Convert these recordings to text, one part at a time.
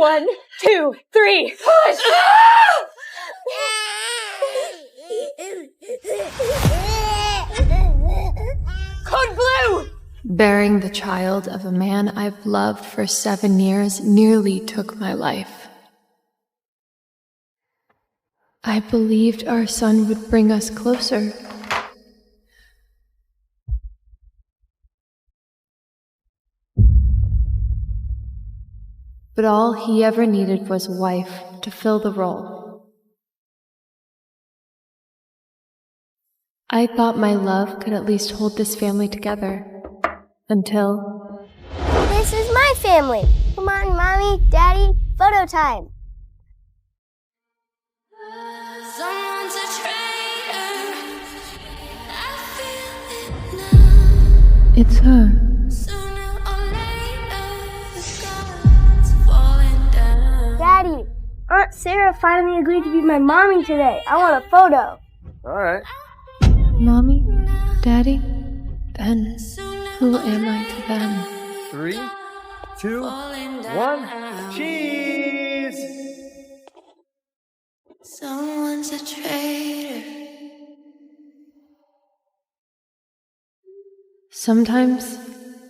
1, 2, 3, push! Code Blue! Bearing the child of a man I've loved for 7 years nearly took my life. I believed our son would bring us closer. But all he ever needed was a wife to fill the role. I thought my love could at least hold this family together. Until... This is my family! Come on, Mommy, Daddy, photo time! Someone's a traitor. I feel it now. it's her. Sooner or later, the gods falling down. Daddy, Aunt Sarah finally agreed to be my mommy today. I want a photo. All right. Mommy? Daddy? Then who am I to them? 3, 2, 1, cheese! Someone's a traitor. Sometimes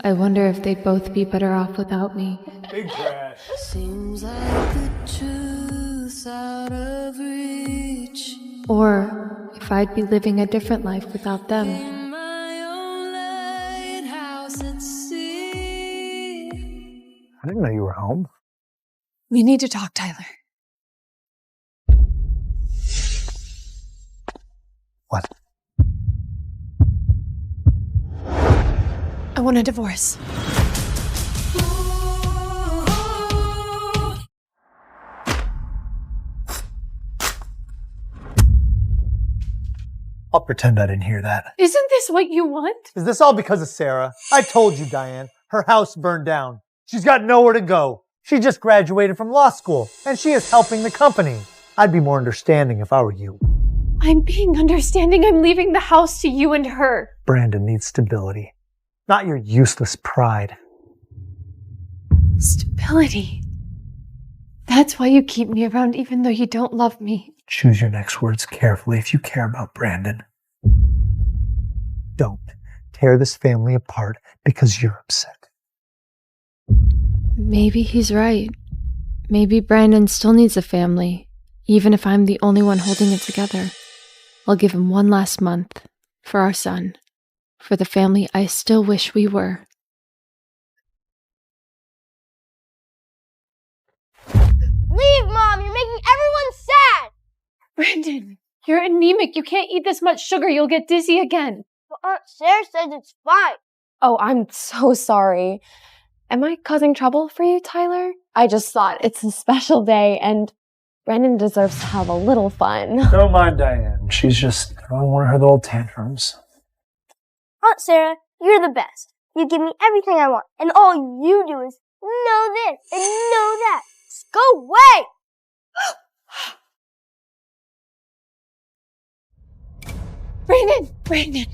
I wonder if they'd both be better off without me. Big crash. Seems like the truth's out of reach. Or if I'd be living a different life without them. In my own lighthouse at sea. I didn't know you were home. We need to talk, Tyler. What? I want a divorce. I'll pretend I didn't hear that. Isn't this what you want? Is this all because of Sarah? I told you, Diane. Her house burned down. She's got nowhere to go. She just graduated from law school, and she is helping the company. I'd be more understanding if I were you. I'm being understanding. I'm leaving the house to you and her. Brandon needs stability, not your useless pride. Stability. That's why you keep me around even though you don't love me. Choose your next words carefully if you care about Brandon. Don't tear this family apart because you're upset. Maybe he's right. Maybe Brandon still needs a family, even if I'm the only one holding it together. I'll give him one last month for our son, for the family I still wish we were. Leave, Mom! You're making everyone sad! Brandon, you're anemic. You can't eat this much sugar. You'll get dizzy again. But Aunt Sarah says it's fine. Oh, I'm so sorry. Am I causing trouble for you, Tyler? I just thought it's a special day and Brandon deserves to have a little fun. Don't mind Diane. She's just throwing one of her little tantrums. Aunt Sarah, you're the best. You give me everything I want, and all you do is know this and know that. Just go away! Brandon.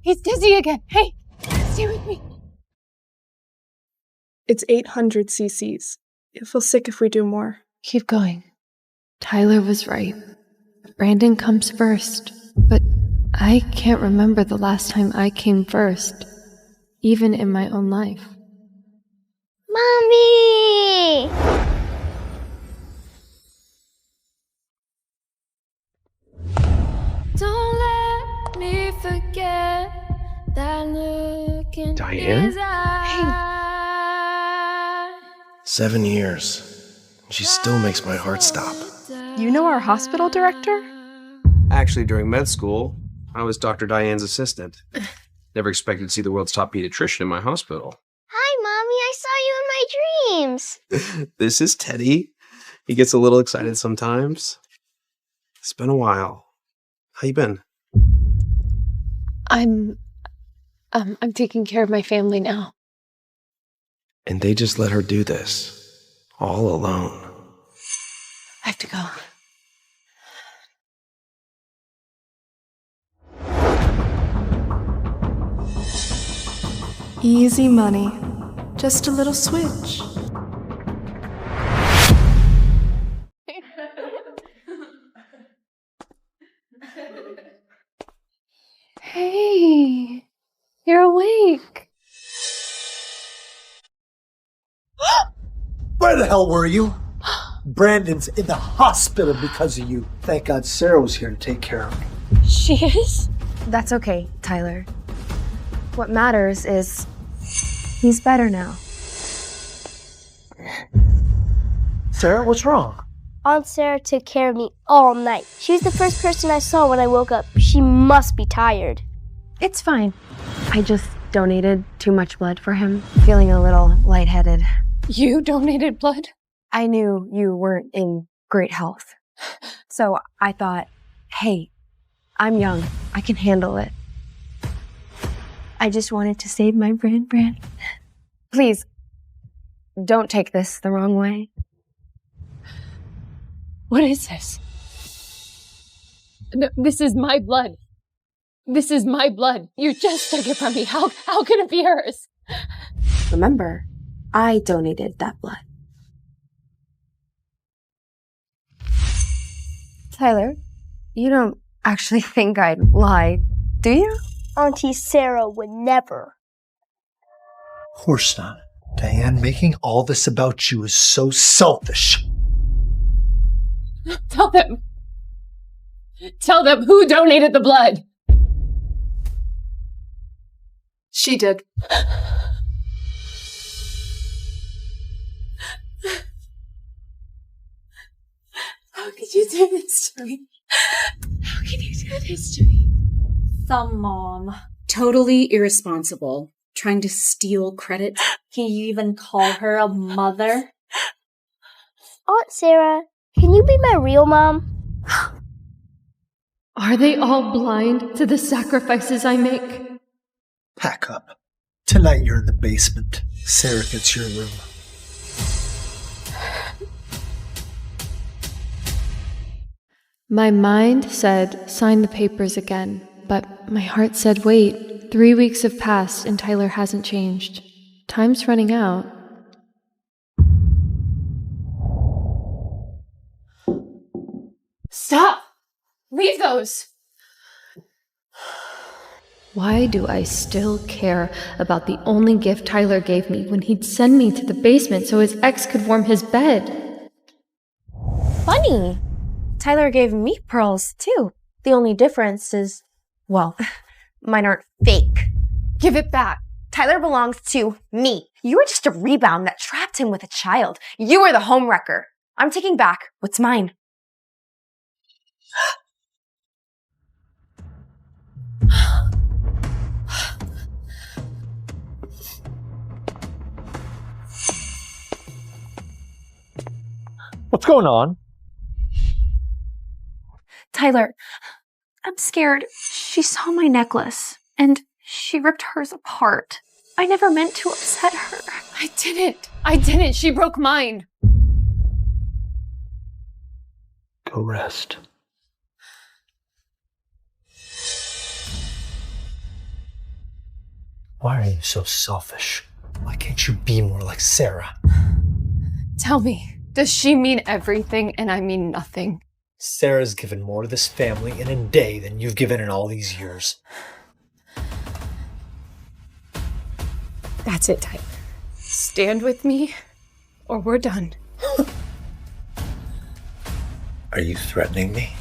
He's dizzy again. Hey, stay with me. It's 800 cc's. You'll feel sick if we do more. Keep going. Tyler was right. Brandon comes first, but I can't remember the last time I came first, even in my own life. Mommy! Don't let me forget that look in Diane? his eyes. 7 years. She still makes my heart stop. You know our hospital director? Actually, during med school, I was Dr. Diane's assistant. Never expected to see the world's top pediatrician in my hospital. Hi, Mommy. I saw you in my dreams. This is Teddy. He gets a little excited sometimes. It's been a while. How you been? I'm taking care of my family now. And they just let her do this, all alone. I have to go. Easy money. Just a little switch. Where the hell were you? Brandon's in the hospital because of you. Thank God Sarah was here to take care of him. She is? That's okay, Tyler. What matters is he's better now. Sarah, what's wrong? Aunt Sarah took care of me all night. She was the first person I saw when I woke up. She must be tired. It's fine. I just donated too much blood for him. Feeling a little lightheaded. You donated blood? I knew you weren't in great health. So I thought, hey, I'm young. I can handle it. I just wanted to save my Bran. Please, don't take this the wrong way. What is this? No, this is my blood. This is my blood. You just took it from me. How can it be hers? Remember, I donated that blood. Tyler, you don't actually think I'd lie, do you? Auntie Sarah would never. Of course not. Diane, making all this about you is so selfish. Tell them. Tell them who donated the blood. She did. How could you do this to me? How can you do this to me? Some mom. Totally irresponsible. Trying to steal credit. Can you even call her a mother? Aunt Sarah, can you be my real mom? Are they all blind to the sacrifices I make? Pack up. Tonight you're in the basement. Sarah gets your room. My mind said, sign the papers again. But my heart said, wait. 3 weeks have passed and Tyler hasn't changed. Time's running out. Stop! Leave those! Why do I still care about the only gift Tyler gave me when he'd send me to the basement so his ex could warm his bed? Funny. Tyler gave me pearls, too. The only difference is, well, mine aren't fake. Give it back. Tyler belongs to me. You were just a rebound that trapped him with a child. You were the homewrecker. I'm taking back what's mine. What's going on? Tyler, I'm scared. She saw my necklace, and she ripped hers apart. I never meant to upset her. I didn't. She broke mine. Go rest. Why are you so selfish? Why can't you be more like Sarah? Tell me, does she mean everything and I mean nothing? Sarah's given more to this family in a day than you've given in all these years. That's it, Tyler. Stand with me, or we're done. Are you threatening me?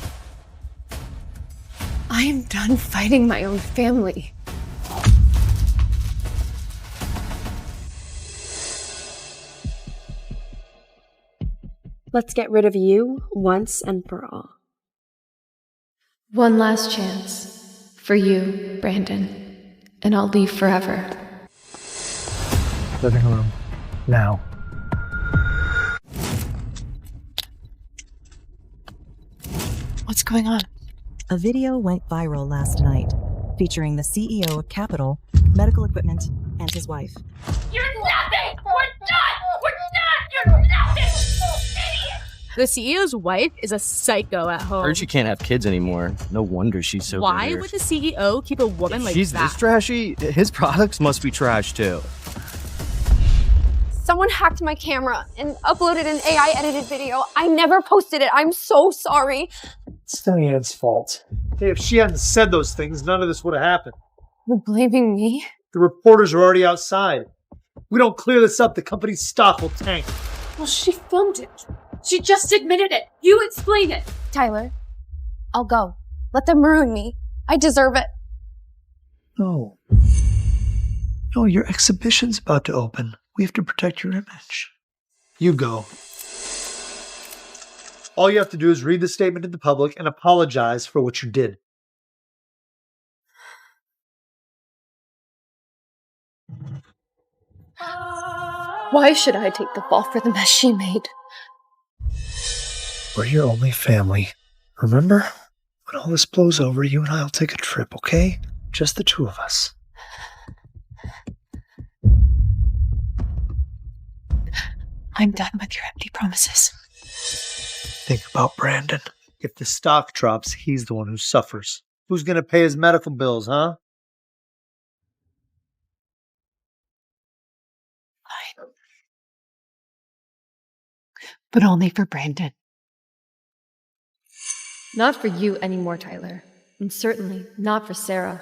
I am done fighting my own family. Let's get rid of you once and for all. One last chance. For you, Brandon. And I'll leave forever. Living room. Now. What's going on? A video went viral last night featuring the CEO of Capital Medical Equipment and his wife. You're nothing! We're done! We're done! You're nothing! Idiot! The CEO's wife is a psycho at home. Heard she can't have kids anymore. No wonder she's so Why bitter. would the CEO keep a woman like She's that? this trashy? His products must be trash too. Someone hacked my camera and uploaded an AI-edited video. I never posted it. I'm so sorry. It's Diane's fault. Hey, if she hadn't said those things, none of this would have happened. You're blaming me? The reporters are already outside. If we don't clear this up, the company's stock will tank. Well, she filmed it. She just admitted it. You explain it. Tyler, I'll go. Let them ruin me. I deserve it. No. No, your exhibition's about to open. We have to protect your image. You go. All you have to do is read the statement to the public and apologize for what you did. Why should I take the fall for the mess she made? We're your only family. Remember? When all this blows over, you and I'll take a trip, okay? Just the two of us. I'm done with your empty promises. Think about Brandon. If the stock drops, he's the one who suffers. Who's going to pay his medical bills, huh? Fine. But only for Brandon. Not for you anymore, Tyler. And certainly not for Sarah.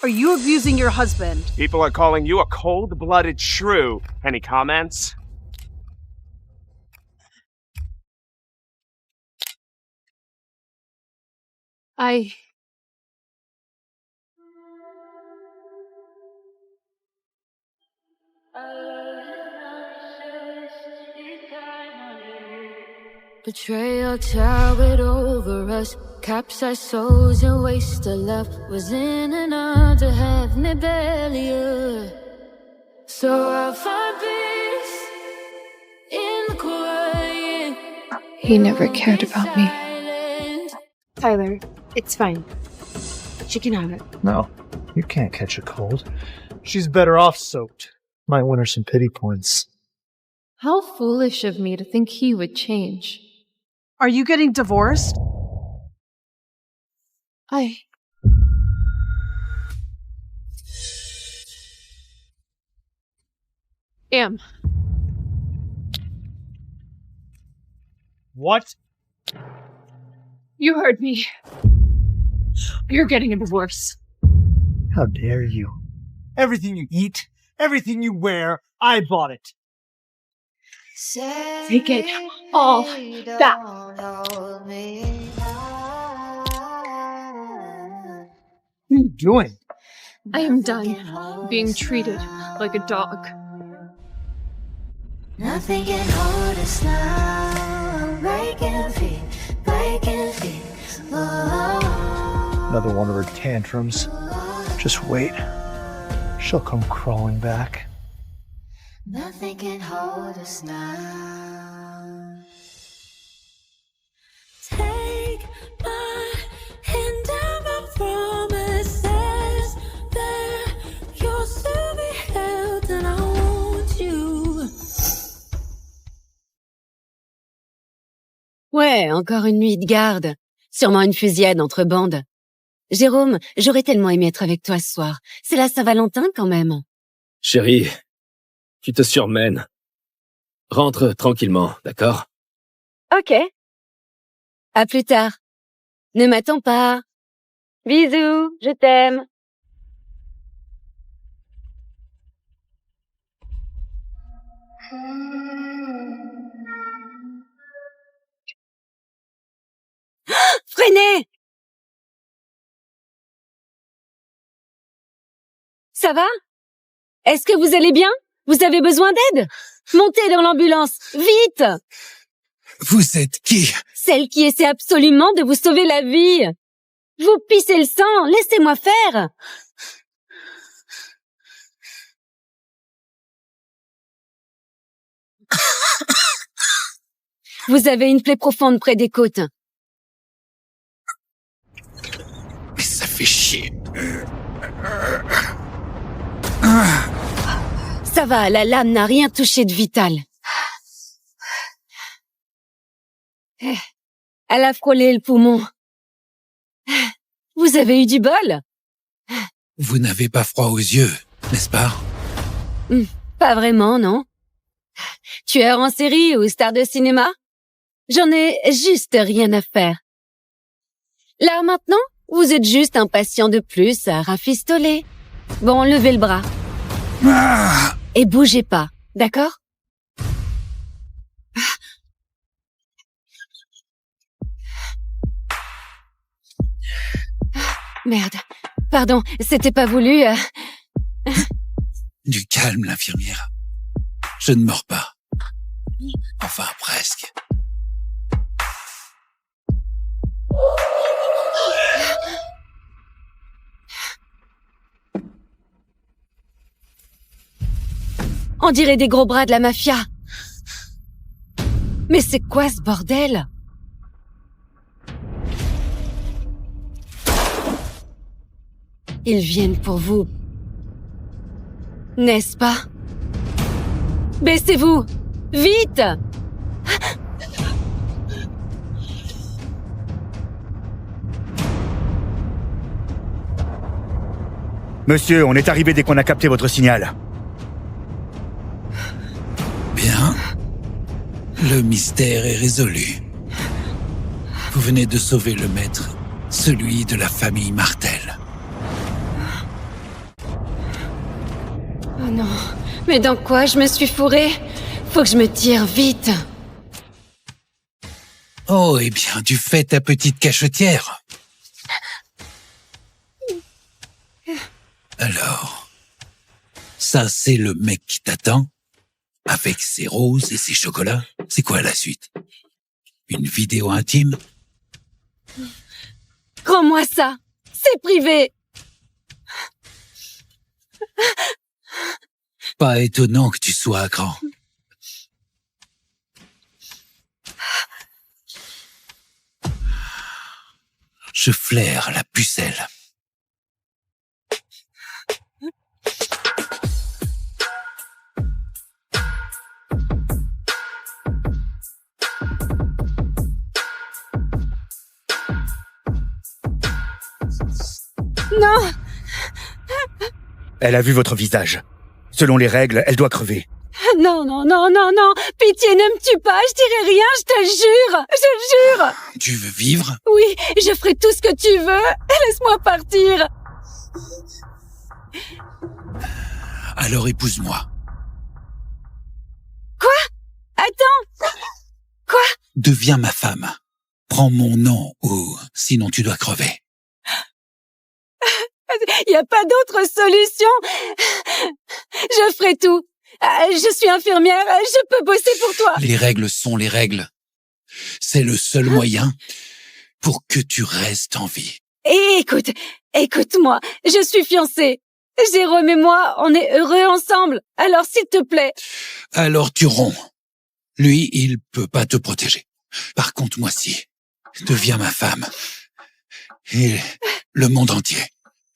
Are you abusing your husband? People are calling you a cold-blooded shrew. Any comments? Betrayal towered over us, capsized souls and wasted love was in and under heavenly barrier. So I find peace in the quiet. He never cared about me. Tyler, it's fine. She can have it. No, you can't catch a cold. She's better off soaked. Might win her some pity points. How foolish of me to think he would change. Are you getting divorced? Am. What? You heard me. You're getting a divorce. How dare you? Everything you eat, everything you wear, I bought it. Take it all back. What are you doing? I am done being treated like a dog. Nothing can hold us now. Breaking free, breaking free. Another one of her tantrums. Just wait. She'll come crawling back. Nothing can hold us now. Take my hand down my promises. They're yours to be held, and I want you. Ouais, encore une nuit de garde. Sûrement une fusillade entre bandes. Jérôme, j'aurais tellement aimé être avec toi ce soir. C'est la Saint-Valentin quand même. Chérie, tu te surmènes. Rentre tranquillement, d'accord? Ok. À plus tard. Ne m'attends pas. Bisous, je t'aime. Freinez! Ça va? Est-ce que vous allez bien? Vous avez besoin d'aide? Montez dans l'ambulance, vite! Vous êtes qui? Celle qui essaie absolument de vous sauver la vie. Vous pissez le sang, laissez-moi faire. Vous avez une plaie profonde près des côtes. Mais ça fait chier. Ça va, la lame n'a rien touché de vital. Elle a frôlé le poumon. Vous avez eu du bol? Vous n'avez pas froid aux yeux, n'est-ce pas? Pas vraiment, non. Tueur en série ou star de cinéma? J'en ai juste rien à faire. Là, maintenant, vous êtes juste un patient de plus à rafistoler. Bon, levez le bras. Et bougez pas, d'accord? Merde. Pardon, c'était pas voulu. Du calme, l'infirmière. Je ne mords pas. Enfin, presque. On dirait des gros bras de la mafia. Mais c'est quoi ce bordel? Ils viennent pour vous. N'est-ce pas? Baissez-vous! Vite! Monsieur, on est arrivé dès qu'on a capté votre signal. Bien. Le mystère est résolu. Vous venez de sauver le maître, celui de la famille Martel. Oh non, mais dans quoi je me suis fourrée? Faut que je me tire vite. Oh, eh bien, tu fais ta petite cachetière. Alors, ça c'est le mec qui t'attend, avec ses roses et ses chocolats. C'est quoi la suite? Une vidéo intime? Rends-moi ça! C'est privé! Pas étonnant que tu sois à cran. Je flaire la pucelle. Non! Elle a vu votre visage. Selon les règles, elle doit crever. Non, non, non, non, non! Pitié, ne me tue pas, je dirai rien, je te le jure! Je le jure! Tu veux vivre? Oui, je ferai tout ce que tu veux! Laisse-moi partir! Alors épouse-moi. Quoi? Attends! Quoi? Deviens ma femme. Prends mon nom ou sinon tu dois crever. Y a pas d'autre solution! Je ferai tout! Je suis infirmière, je peux bosser pour toi! Les règles sont les règles. C'est le seul moyen pour que tu restes en vie. Et écoute-moi, je suis fiancée. Jérôme et moi, on est heureux ensemble. Alors s'il te plaît. Alors tu romps. Lui, il peut pas te protéger. Par contre, moi si. Deviens ma femme. Et le monde entier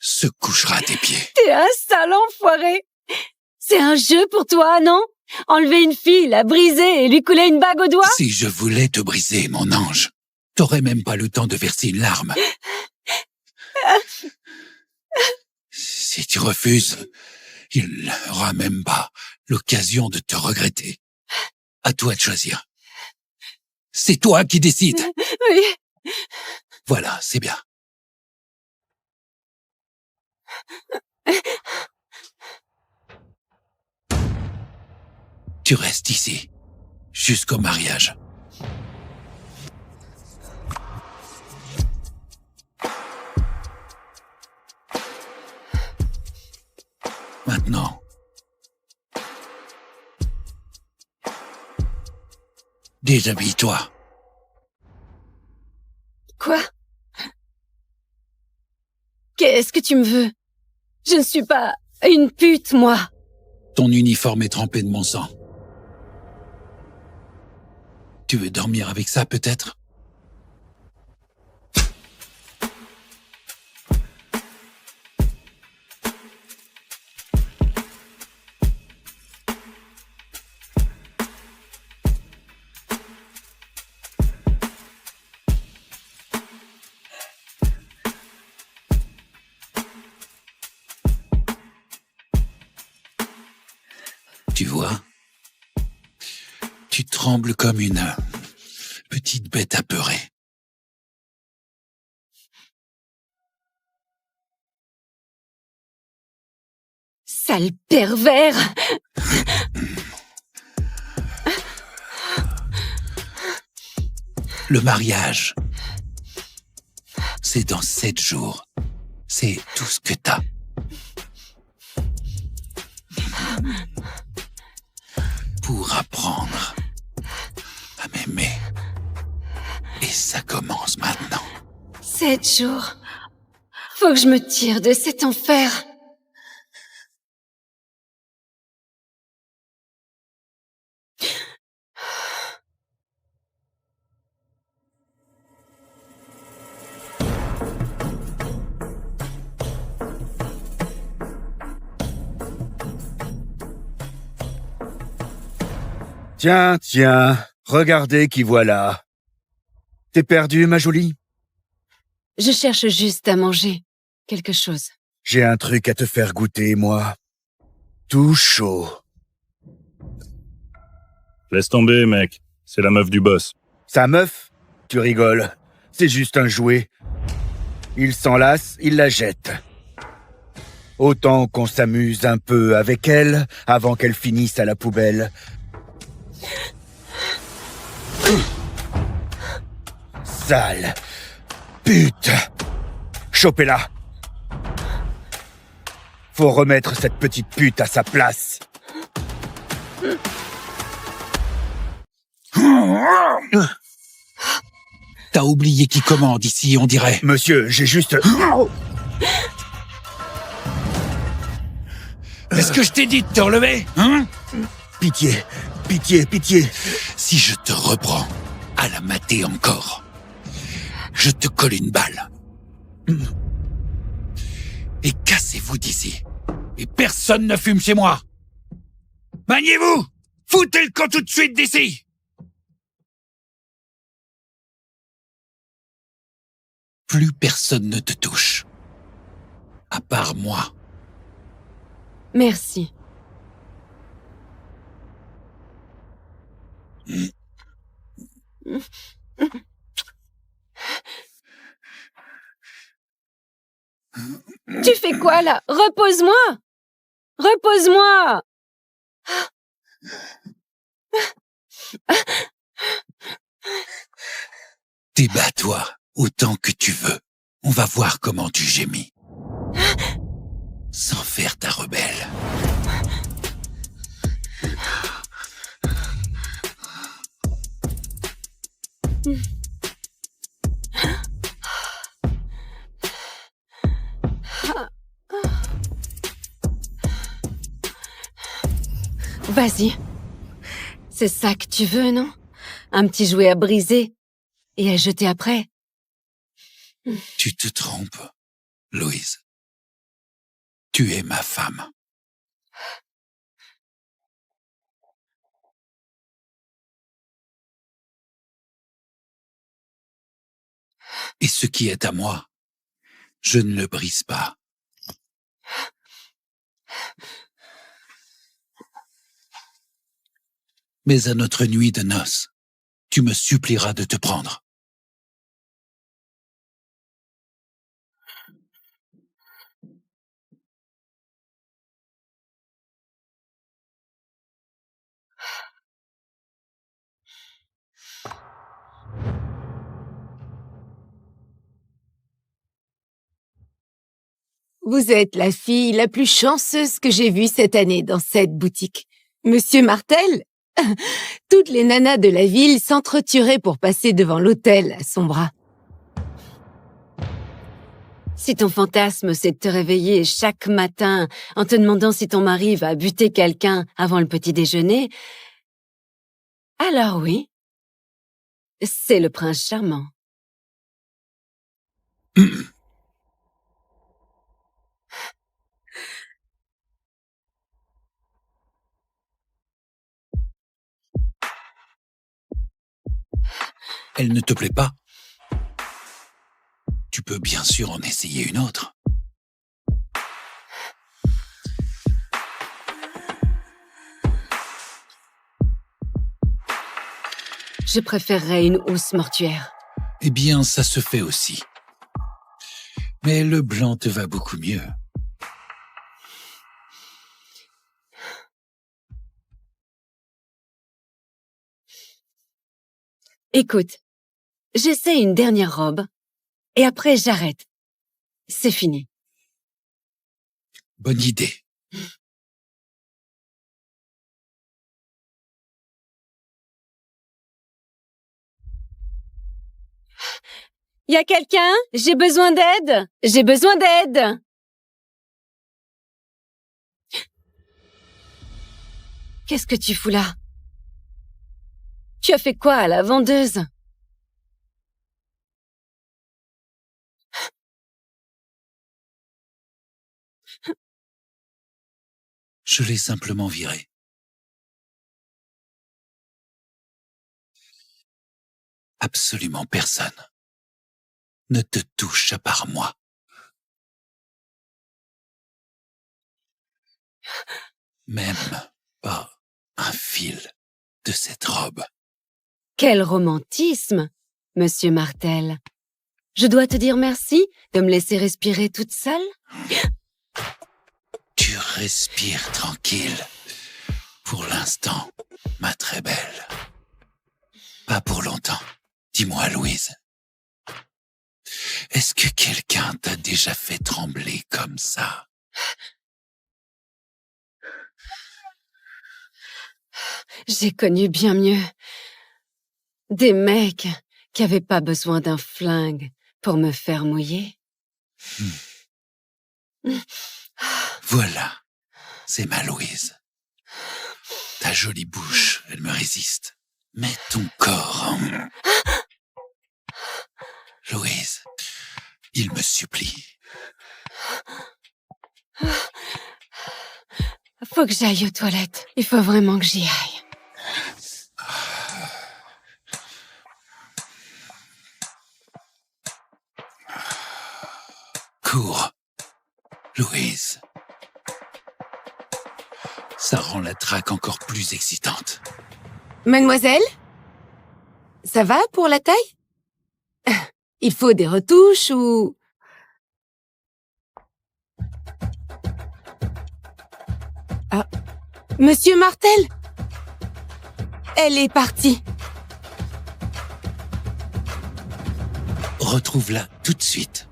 se couchera à tes pieds. T'es un sale enfoiré. C'est un jeu pour toi, non? Enlever une fille, la briser et lui couler une bague au doigt? Si je voulais te briser, mon ange, t'aurais même pas le temps de verser une larme. Si tu refuses, il n'aura même pas l'occasion de te regretter. À toi de choisir. C'est toi qui décides. Oui. Voilà, c'est bien. Tu restes ici, jusqu'au mariage. Maintenant, déshabille-toi. Quoi? Qu'est-ce que tu me veux? Je ne suis pas une pute, moi. Ton uniforme est trempé de mon sang. Tu veux dormir avec ça, peut-être? Tu vois? Tu trembles comme une petite bête apeurée. Sale pervers! Le mariage, c'est dans 7 jours. C'est tout ce que t'as. Pour apprendre à m'aimer. Et ça commence maintenant. 7 jours. Faut que je me tire de cet enfer. Tiens, regardez qui voilà. T'es perdue, ma jolie? Je cherche juste à manger quelque chose. J'ai un truc à te faire goûter, moi. Tout chaud. Laisse tomber, mec. C'est la meuf du boss. Sa meuf? Tu rigoles. C'est juste un jouet. Il s'en lasse, il la jette. Autant qu'on s'amuse un peu avec elle avant qu'elle finisse à la poubelle. Sale pute! Chopez-la! Faut remettre cette petite pute à sa place. T'as oublié qui commande ici, on dirait. Monsieur, j'ai juste... Est-ce que je t'ai dit de te relever, hein? Pitié, pitié, pitié. Si je te reprends à la mater encore, je te colle une balle. Et cassez-vous d'ici. Et personne ne fume chez moi. Maniez-vous! Foutez le camp tout de suite d'ici! Plus personne ne te touche. À part moi. Merci. Tu fais quoi là? Repose-moi! Repose-moi! Débat-toi autant que tu veux. On va voir comment tu gémis. Sans faire ta rebelle. Vas-y. C'est ça que tu veux, non? Un petit jouet à briser et à jeter après. Tu te trompes, Louise. Tu es ma femme. Et ce qui est à moi, je ne le brise pas. Mais à notre nuit de noces, tu me supplieras de te prendre. Vous êtes la fille la plus chanceuse que j'ai vue cette année dans cette boutique. Monsieur Martel, toutes les nanas de la ville s'entretueraient pour passer devant l'hôtel à son bras. Si ton fantasme, c'est de te réveiller chaque matin en te demandant si ton mari va buter quelqu'un avant le petit déjeuner, alors oui, c'est le prince charmant. Elle ne te plaît pas? Tu peux bien sûr en essayer une autre. Je préférerais une housse mortuaire. Eh bien, ça se fait aussi. Mais le blanc te va beaucoup mieux. Écoute, j'essaie une dernière robe, et après j'arrête. C'est fini. Bonne idée. Y a quelqu'un? J'ai besoin d'aide! J'ai besoin d'aide! Qu'est-ce que tu fous là? Tu as fait quoi à la vendeuse? Je l'ai simplement viré. Absolument personne ne te touche à part moi. Même pas un fil de cette robe. Quel romantisme, Monsieur Martel. Je dois te dire merci de me laisser respirer toute seule. Tu respires tranquille. Pour l'instant, ma très belle. Pas pour longtemps. Dis-moi, Louise. Est-ce que quelqu'un t'a déjà fait trembler comme ça? J'ai connu bien mieux. Des mecs qui avaient pas besoin d'un flingue pour me faire mouiller. Voilà, c'est ma Louise. Ta jolie bouche, elle me résiste. Mais ton corps... Louise, il me supplie. Faut que j'aille aux toilettes. Il faut vraiment que j'y aille. Cours, Louise. Ça rend la traque encore plus excitante. Mademoiselle? Ça va pour la taille? Il faut des retouches ou... Ah, Monsieur Martel? Elle est partie. Retrouve-la tout de suite.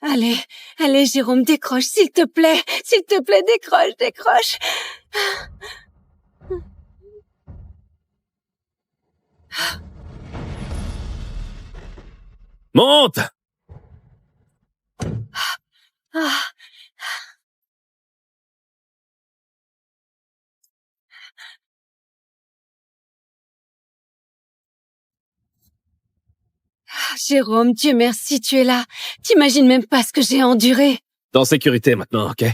Allez, allez, Jérôme, décroche, s'il te plaît. S'il te plaît, décroche, décroche. Monte! Ah. Jérôme, Dieu merci, tu es là. T'imagines même pas ce que j'ai enduré. T'es en sécurité maintenant, ok?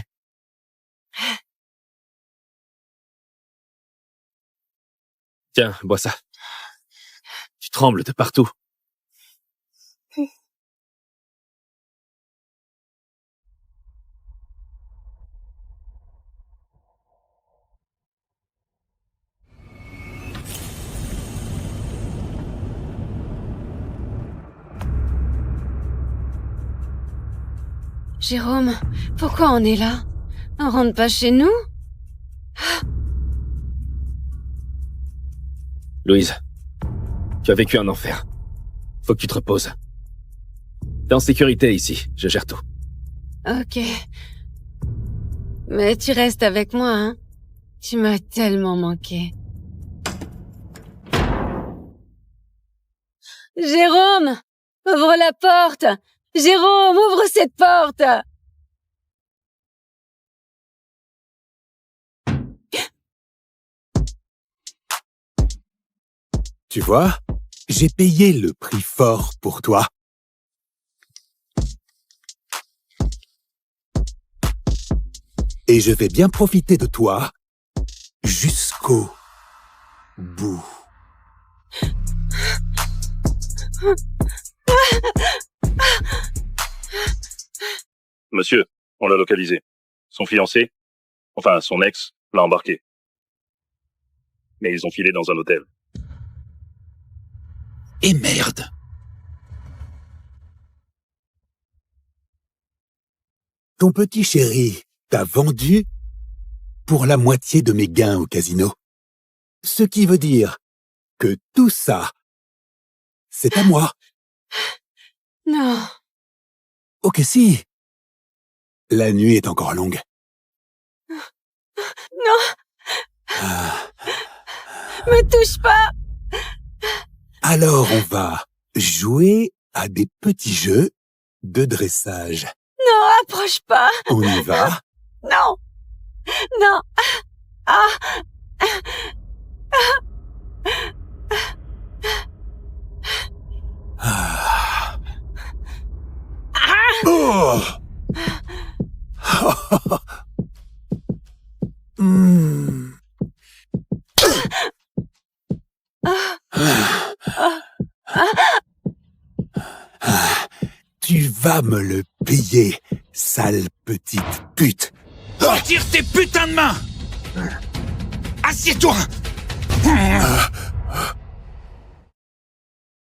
Tiens, bois ça. Tu trembles de partout. Jérôme, pourquoi on est là? On rentre pas chez nous? Louise, tu as vécu un enfer. Faut que tu te reposes. T'es en sécurité ici, je gère tout. Ok. Mais tu restes avec moi, hein? Tu m'as tellement manqué. Jérôme! Ouvre la porte! Jérôme, ouvre cette porte! Tu vois, j'ai payé le prix fort pour toi. Et je vais bien profiter de toi jusqu'au bout. Monsieur, on l'a localisé. Son fiancé, enfin son ex, l'a embarqué. Mais ils ont filé dans un hôtel. Et merde. ton petit chéri t'a vendu pour la moitié de mes gains au casino. Ce qui veut dire que tout ça, c'est à moi. Non. Ok, si. La nuit est encore longue. Non. Me touche pas. Alors on va jouer à des petits jeux de dressage. Non, approche pas. On y va? Non. Non. Ah. Oh. Hmm. Tu vas me le payer, sale petite pute. Retire tes putains de mains! Assieds-toi!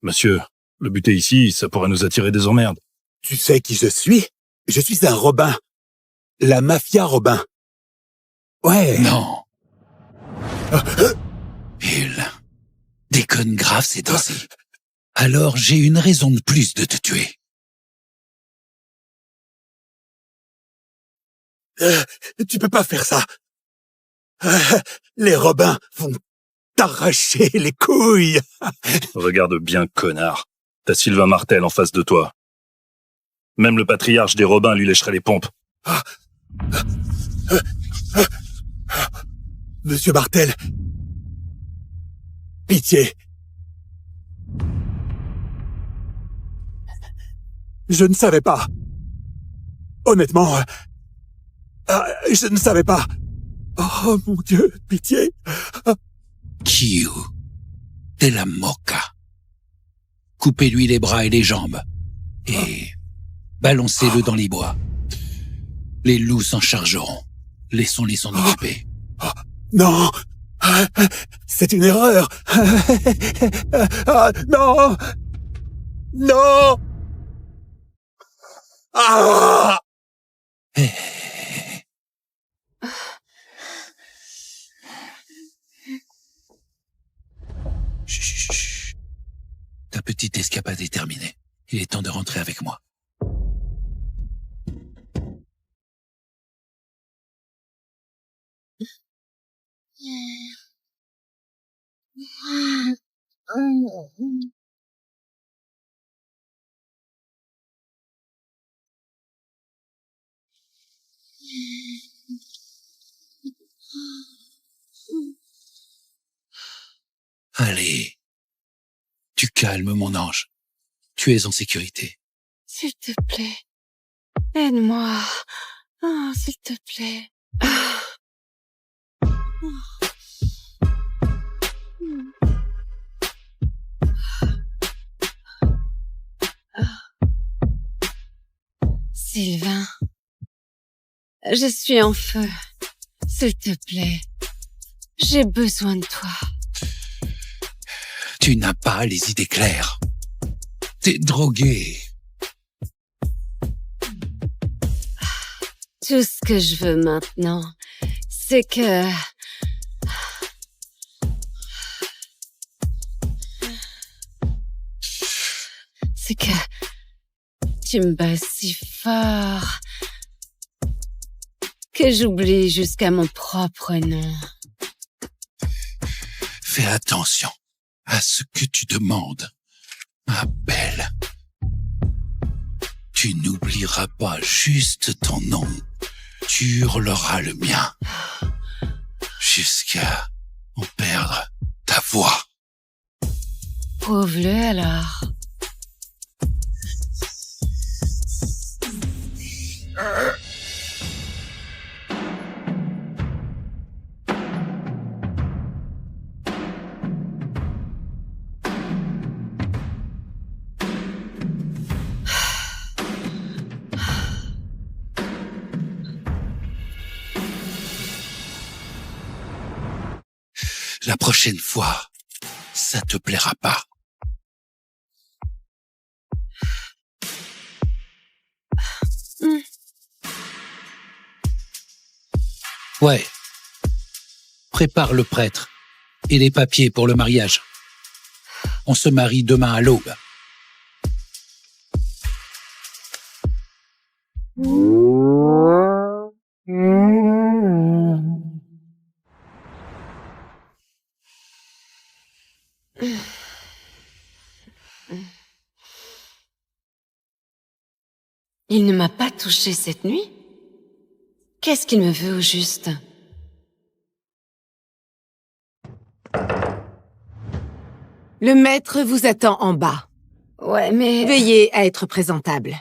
Monsieur, le buter ici, ça pourrait nous attirer des emmerdes. Tu sais qui je suis? Je suis un Robin. La mafia Robin. Ouais. Non. Il déconne grave ces temps-ci. Alors j'ai une raison de plus de te tuer. Tu peux pas faire ça. Les Robins vont t'arracher les couilles. Regarde bien, connard. T'as Sylvain Martel en face de toi. Même le patriarche des Robins lui lécherait les pompes. Monsieur Martel. Pitié. Je ne savais pas. Honnêtement, je ne savais pas. Oh mon Dieu, pitié. Kiyu de la Moka. Coupez-lui les bras et les jambes. Et balancez-le dans les bois. Les loups s'en chargeront. Laissons-les s'en occuper. Non. C'est une erreur. Non. Non. Ah. Chut. Ta petite escapade est terminée. Il est temps de rentrer avec moi. Allez. Tu calmes, mon ange. Tu es en sécurité. S'il te plaît. Aide-moi. Oh, s'il te plaît. Sylvain. Je suis en feu. S'il te plaît. J'ai besoin de toi. Tu n'as pas les idées claires. T'es drogué. Tout ce que je veux maintenant, c'est que... C'est que... Tu me bats si fort... que j'oublie jusqu'à mon propre nom. Fais attention à ce que tu demandes, ma belle. Tu n'oublieras pas juste ton nom. Tu hurleras le mien. Jusqu'à en perdre ta voix. Prouve-le alors. La prochaine fois, ça te plaira pas. Ouais. Prépare le prêtre et les papiers pour le mariage. On se marie demain à l'aube. Il ne m'a pas touchée cette nuit? Qu'est-ce qu'il me veut au juste? Le maître vous attend en bas. Ouais, mais... Veuillez à être présentable.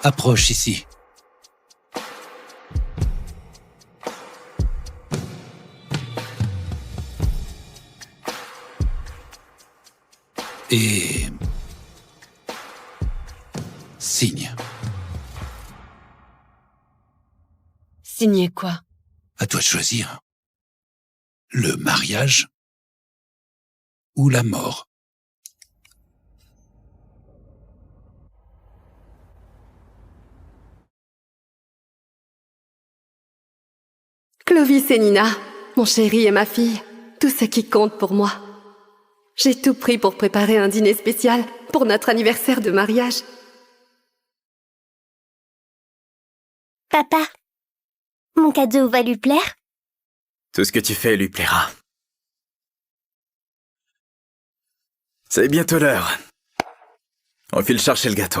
Approche ici. Et... signe. Signer quoi? À toi de choisir. Le mariage ou la mort. Clovis et Nina, mon chéri et ma fille, tout ce qui compte pour moi. J'ai tout pris pour préparer un dîner spécial pour notre anniversaire de mariage. Papa, mon cadeau va lui plaire? Tout ce que tu fais lui plaira. C'est bientôt l'heure. On file chercher le gâteau.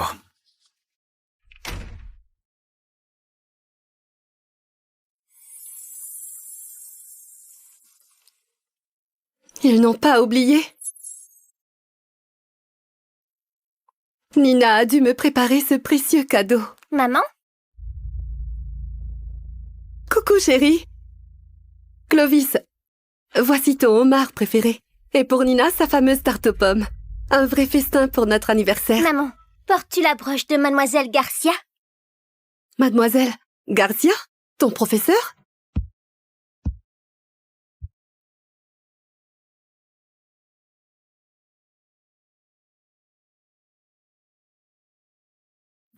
Ils n'ont pas oublié. Nina a dû me préparer ce précieux cadeau. Maman? Coucou chérie. Clovis, voici ton homard préféré. Et pour Nina, sa fameuse tarte aux pommes. Un vrai festin pour notre anniversaire. Maman, portes-tu la broche de Mademoiselle Garcia? Mademoiselle Garcia? Ton professeur?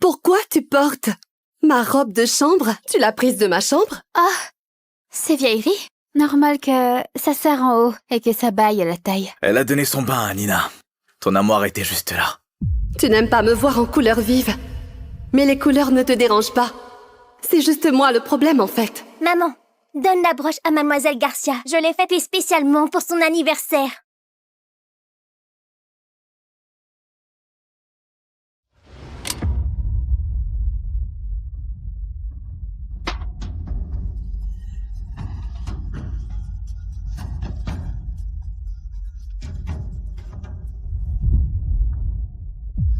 Pourquoi tu portes ma robe de chambre? Tu l'as prise de ma chambre? Ah, c'est vieillerie. Normal que ça serre en haut et que ça baille à la taille. Elle a donné son bain à Nina. Ton armoire était juste là. Tu n'aimes pas me voir en couleurs vives. Mais les couleurs ne te dérangent pas. C'est juste moi le problème en fait. Maman, donne la broche à Mademoiselle Garcia. Je l'ai faite spécialement pour son anniversaire.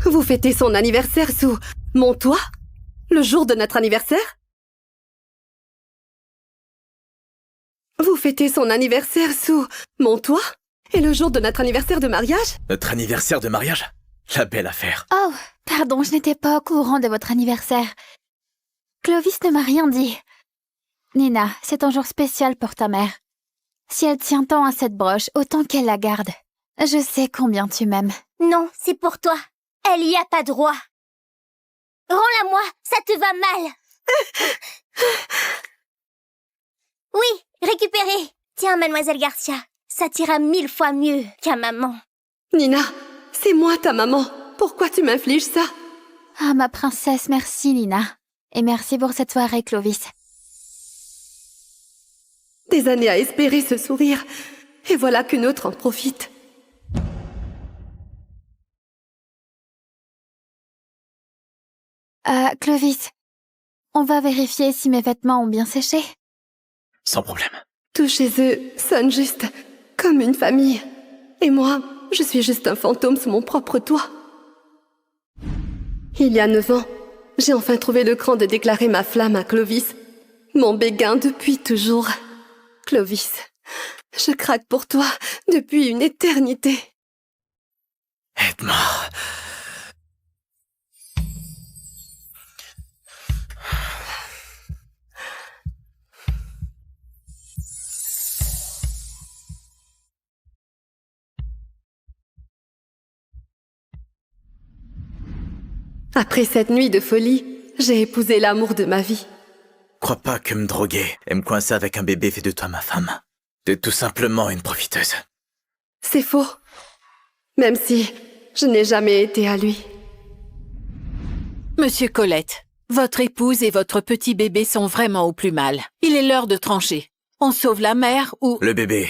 Vous fêtez son anniversaire sous mon toit? Le jour de notre anniversaire? Vous fêtez son anniversaire sous mon toit? Et le jour de notre anniversaire de mariage? Notre anniversaire de mariage? La belle affaire. Oh, pardon, je n'étais pas au courant de votre anniversaire. Clovis ne m'a rien dit. Nina, c'est un jour spécial pour ta mère. Si elle tient tant à cette broche, autant qu'elle la garde. Je sais combien tu m'aimes. Non, c'est pour toi. Elle y a pas droit. Rends-la-moi, ça te va mal. Oui, récupérez. Tiens, Mademoiselle Garcia, ça t'ira 1000 fois mieux qu'à maman. Nina, c'est moi ta maman. Pourquoi tu m'infliges ça? Ah, ma princesse, merci Nina. Et merci pour cette soirée, Clovis. Des années à espérer ce sourire. Et voilà qu'une autre en profite. Clovis, on va vérifier si mes vêtements ont bien séché. Sans problème. Tout chez eux sonne juste comme une famille. Et moi, je suis juste un fantôme sous mon propre toit. Il y a 9 ans, j'ai enfin trouvé le cran de déclarer ma flamme à Clovis, mon béguin depuis toujours. Clovis, je craque pour toi depuis une éternité. Aide-moi. Après cette nuit de folie, j'ai épousé l'amour de ma vie. Crois pas que me droguer et me coincer avec un bébé fait de toi ma femme. T'es tout simplement une profiteuse. C'est faux. Même si je n'ai jamais été à lui. Monsieur Colette, votre épouse et votre petit bébé sont vraiment au plus mal. Il est l'heure de trancher. On sauve la mère ou... Le bébé.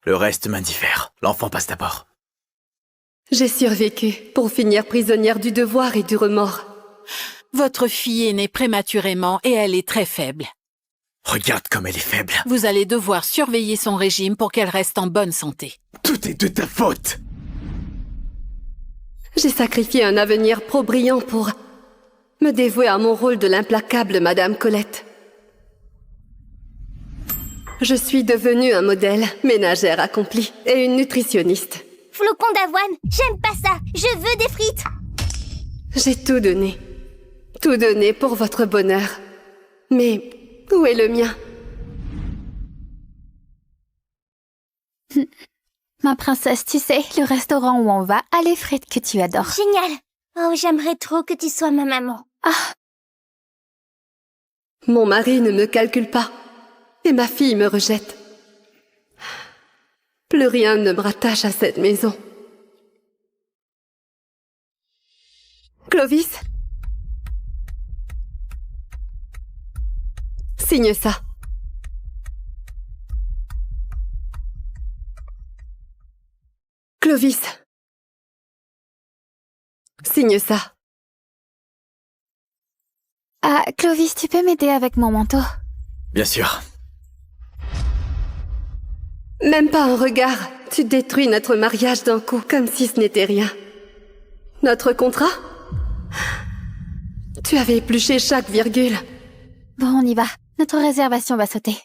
Le reste m'indiffère. L'enfant passe d'abord. J'ai survécu pour finir prisonnière du devoir et du remords. Votre fille est née prématurément et elle est très faible. Regarde comme elle est faible. Vous allez devoir surveiller son régime pour qu'elle reste en bonne santé. Tout est de ta faute. J'ai sacrifié un avenir pro-brillant pour me dévouer à mon rôle de l'implacable Madame Colette. Je suis devenue un modèle, ménagère accomplie et une nutritionniste. Flocon d'avoine, j'aime pas ça. Je veux des frites. J'ai tout donné. Tout donné pour votre bonheur. Mais où est le mien? Ma princesse, tu sais, le restaurant où on va a les frites que tu adores. Génial. Oh, j'aimerais trop que tu sois ma maman. Ah. Mon mari ne me calcule pas. Et ma fille me rejette. Plus rien ne me rattache à cette maison. Clovis? Signe ça. Clovis. Signe ça. Ah, Clovis, tu peux m'aider avec mon manteau? Bien sûr. Même pas un regard. Tu détruis notre mariage d'un coup, comme si ce n'était rien. Notre contrat? Tu avais épluché chaque virgule. Bon, on y va. Notre réservation va sauter.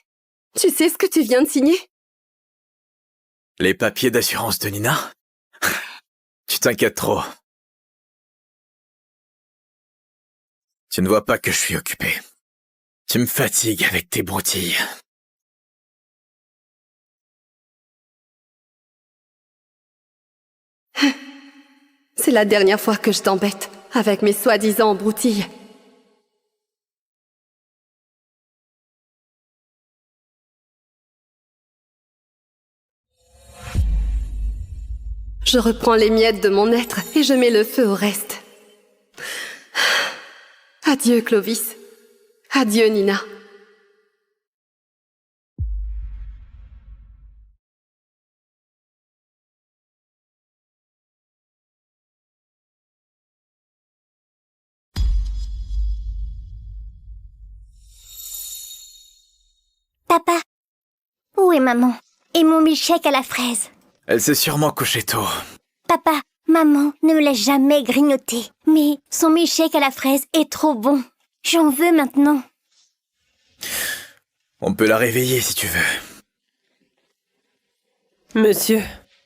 Tu sais ce que tu viens de signer? Les papiers d'assurance de Nina? Tu t'inquiètes trop. Tu ne vois pas que je suis occupé. Tu me fatigues avec tes broutilles. C'est la dernière fois que je t'embête, avec mes soi-disant broutilles. Je reprends les miettes de mon être et je mets le feu au reste. Adieu, Clovis. Adieu, Nina. Papa, où est maman? Et mon milkshake à la fraise? Elle s'est sûrement couchée tôt. Papa, maman ne me l'a jamais grignoté. Mais son milkshake à la fraise est trop bon. J'en veux maintenant. On peut la réveiller si tu veux. Monsieur,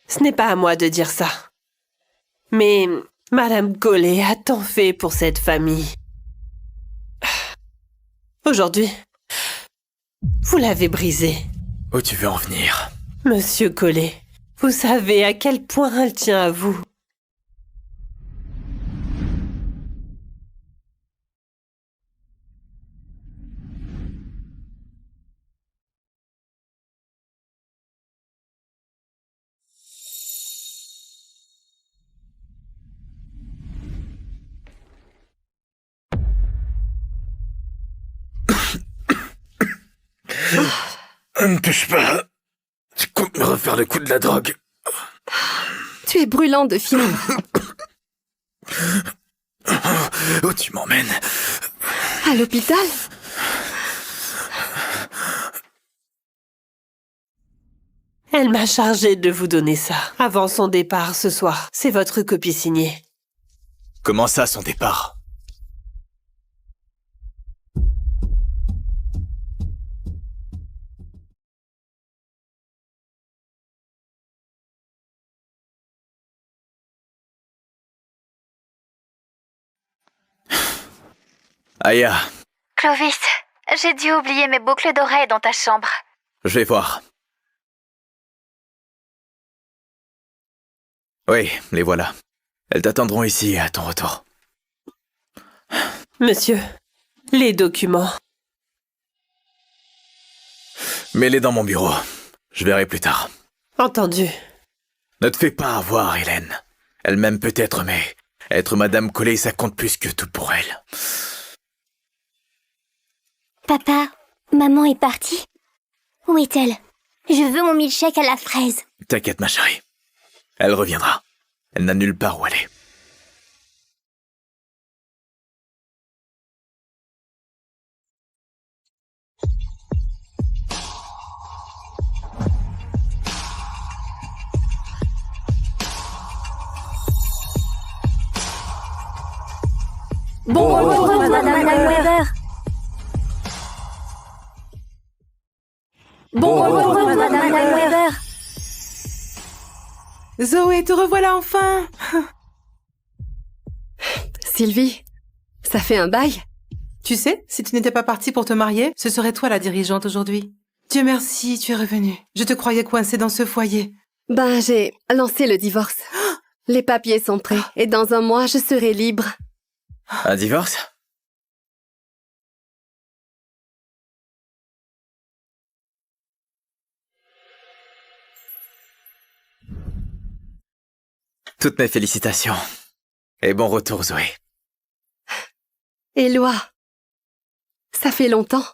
ce n'est pas à moi de dire ça. Mais Madame Collet a tant fait pour cette famille. Aujourd'hui, vous l'avez brisée. Où tu veux en venir? Monsieur Collet, vous savez à quel point elle tient à vous. Ne me touche pas. Tu comptes me refaire le coup de la drogue. Tu es brûlant de fièvre. Où tu m'emmènes? À l'hôpital? Elle m'a chargé de vous donner ça avant son départ ce soir. C'est votre copie signée. Comment ça, son départ? Aya. Clovis, j'ai dû oublier mes boucles d'oreilles dans ta chambre. Je vais voir. Oui, les voilà. Elles t'attendront ici à ton retour. Monsieur, les documents. Mets-les dans mon bureau. Je verrai plus tard. Entendu. Ne te fais pas avoir, Hélène. Elle m'aime peut-être, mais être Madame Collet, ça compte plus que tout pour elle. Papa, maman est partie. Où est-elle? Je veux mon milkshake à la fraise. T'inquiète, ma chérie. Elle reviendra. Elle n'a nulle part où aller. Bon retour, Madame Weber. Bon retour, Madame Weber. Zoé, te revoilà enfin. Sylvie, ça fait un bail. Tu sais, si tu n'étais pas partie pour te marier, ce serait toi la dirigeante aujourd'hui. Dieu merci, tu es revenue. Je te croyais coincée dans ce foyer. Ben, j'ai lancé le divorce. Les papiers sont prêts et dans un mois, je serai libre. Un divorce? Toutes mes félicitations. Et bon retour, Zoé. Éloi, ça fait longtemps.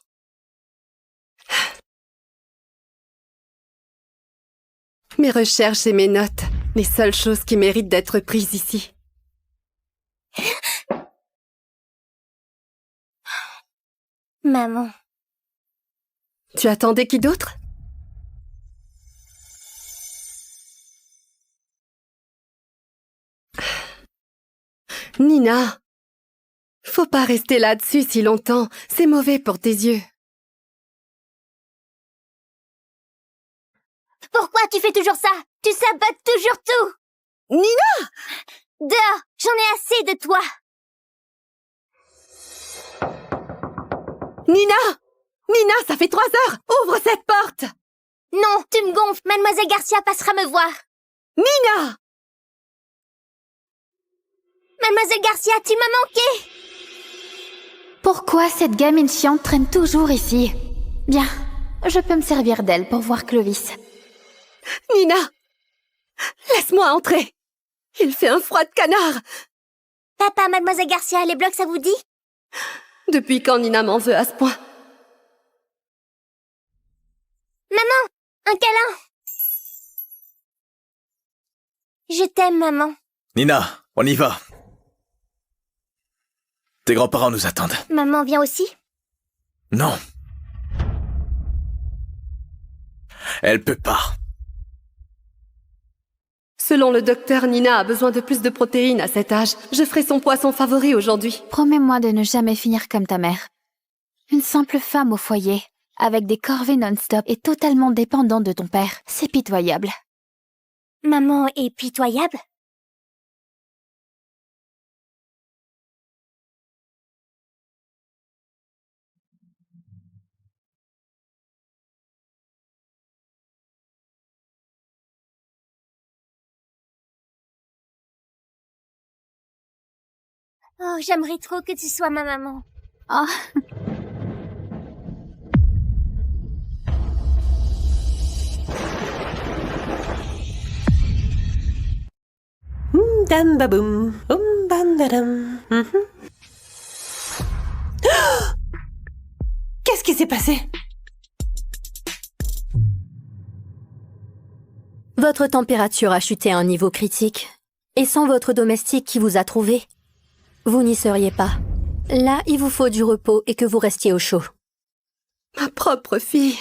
Mes recherches et mes notes, les seules choses qui méritent d'être prises ici. Maman. Tu attendais qui d'autre? Nina, faut pas rester là-dessus si longtemps, c'est mauvais pour tes yeux. Pourquoi tu fais toujours ça? Tu sabotes toujours tout. Nina! Dehors, j'en ai assez de toi. Nina! Nina, ça fait 3 heures! Ouvre cette porte! Non, tu me gonfles. Mademoiselle Garcia passera me voir. Nina! Mademoiselle Garcia, tu m'as manqué. Pourquoi cette gamine chiante traîne toujours ici? Bien, je peux me servir d'elle pour voir Clovis. Nina! Laisse-moi entrer! Il fait un froid de canard! Papa, Mademoiselle Garcia, les blocs, ça vous dit? Depuis quand Nina m'en veut à ce point? Maman, un câlin. Je t'aime, maman. Nina, on y va. Tes grands-parents nous attendent. Maman vient aussi? Non. Elle peut pas. Selon le docteur, Nina a besoin de plus de protéines à cet âge. Je ferai son poisson favori aujourd'hui. Promets-moi de ne jamais finir comme ta mère. Une simple femme au foyer, avec des corvées non-stop et totalement dépendante de ton père. C'est pitoyable. Maman est pitoyable? Oh, j'aimerais trop que tu sois ma maman. Oh. Dam baboum, bam badam. Qu'est-ce qui s'est passé? Votre température a chuté à un niveau critique. Et sans votre domestique qui vous a trouvé, vous n'y seriez pas. Là, il vous faut du repos et que vous restiez au chaud. Ma propre fille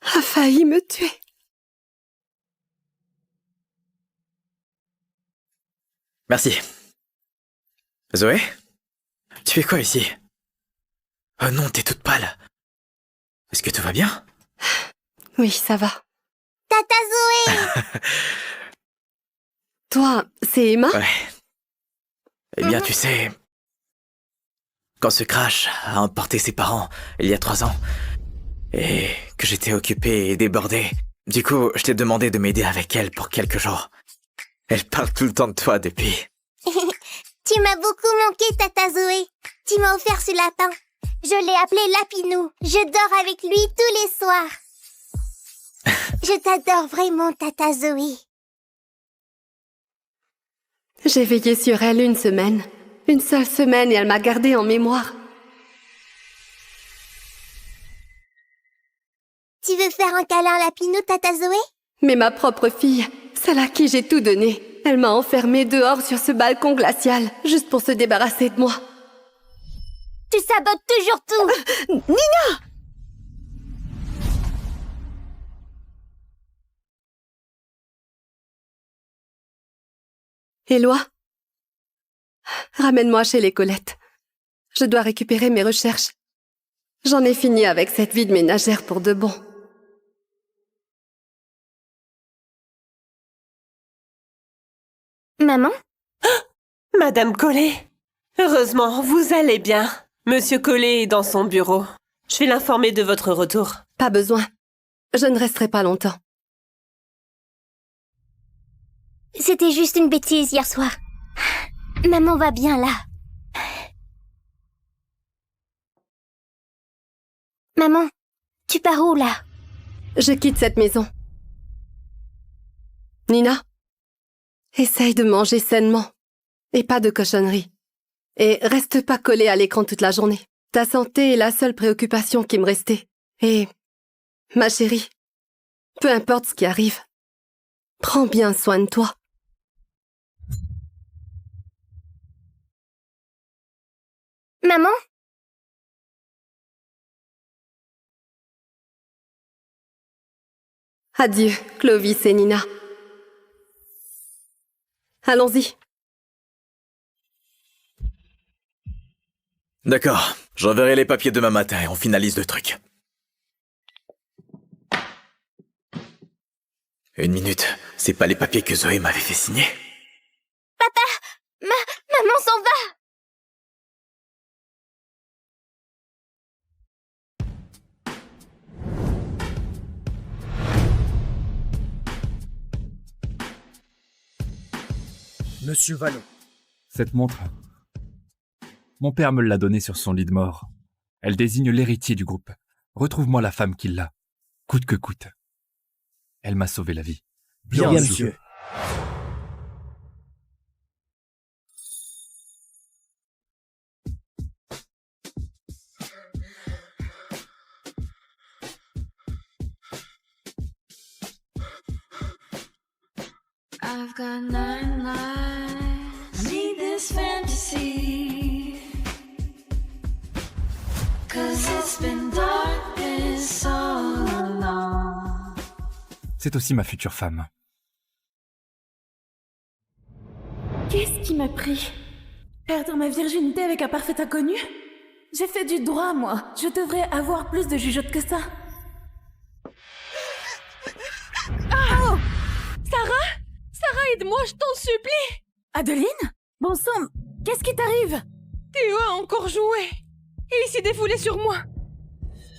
a failli me tuer. Merci. Zoé? Tu fais quoi ici? Oh non, t'es toute pâle. Est-ce que tout va bien? Oui, ça va. Tata Zoé! Toi, c'est Emma? Ouais. Eh bien, tu sais... Quand ce crash a emporté ses parents, il y a 3 ans, et que j'étais occupé et débordé, du coup, je t'ai demandé de m'aider avec elle pour quelques jours. Elle parle tout le temps de toi depuis. Tu m'as beaucoup manqué, Tata Zoé. Tu m'as offert ce lapin. Je l'ai appelé Lapinou. Je dors avec lui tous les soirs. Je t'adore vraiment, Tata Zoé. J'ai veillé sur elle 1 semaine. 1 seule semaine et elle m'a gardée en mémoire. Tu veux faire un câlin à Lapinou, Tata Zoé? Mais ma propre fille, celle à qui j'ai tout donné, elle m'a enfermée dehors sur ce balcon glacial, juste pour se débarrasser de moi. Tu sabotes toujours tout. Nina! Éloi, ramène-moi chez les Colettes. Je dois récupérer mes recherches. J'en ai fini avec cette vie de ménagère pour de bon. Maman? Madame Collet, heureusement, vous allez bien. Monsieur Collet est dans son bureau. Je vais l'informer de votre retour. Pas besoin. Je ne resterai pas longtemps. C'était juste une bêtise hier soir. Maman va bien là. Maman, tu pars où là? Je quitte cette maison. Nina, essaye de manger sainement. Et pas de cochonneries. Et reste pas collée à l'écran toute la journée. Ta santé est la seule préoccupation qui me restait. Et, ma chérie, peu importe ce qui arrive, prends bien soin de toi. Maman? Adieu, Clovis et Nina. Allons-y. D'accord, j'enverrai les papiers demain matin et on finalise le truc. 1 minute, c'est pas les papiers que Zoé m'avait fait signer? Papa! Maman s'en va! Monsieur Vallon. Cette montre, mon père me l'a donnée sur son lit de mort. Elle désigne l'héritier du groupe. Retrouve-moi la femme qui l'a, coûte que coûte. Elle m'a sauvé la vie. Bien, monsieur. I've got 9 lives. I need this fantasy. 'Cause it's been darkness all along. C'est aussi ma future femme. Qu'est-ce qui m'a pris? Perdre ma virginité avec un parfait inconnu? J'ai fait du droit, moi. Je devrais avoir plus de jugeote que ça. Ah! Oh! Sarah? Sarah, aide-moi, je t'en supplie! Adeline? Bon sang, qu'est-ce qui t'arrive? Théo a encore joué. Et il s'est défoulé sur moi.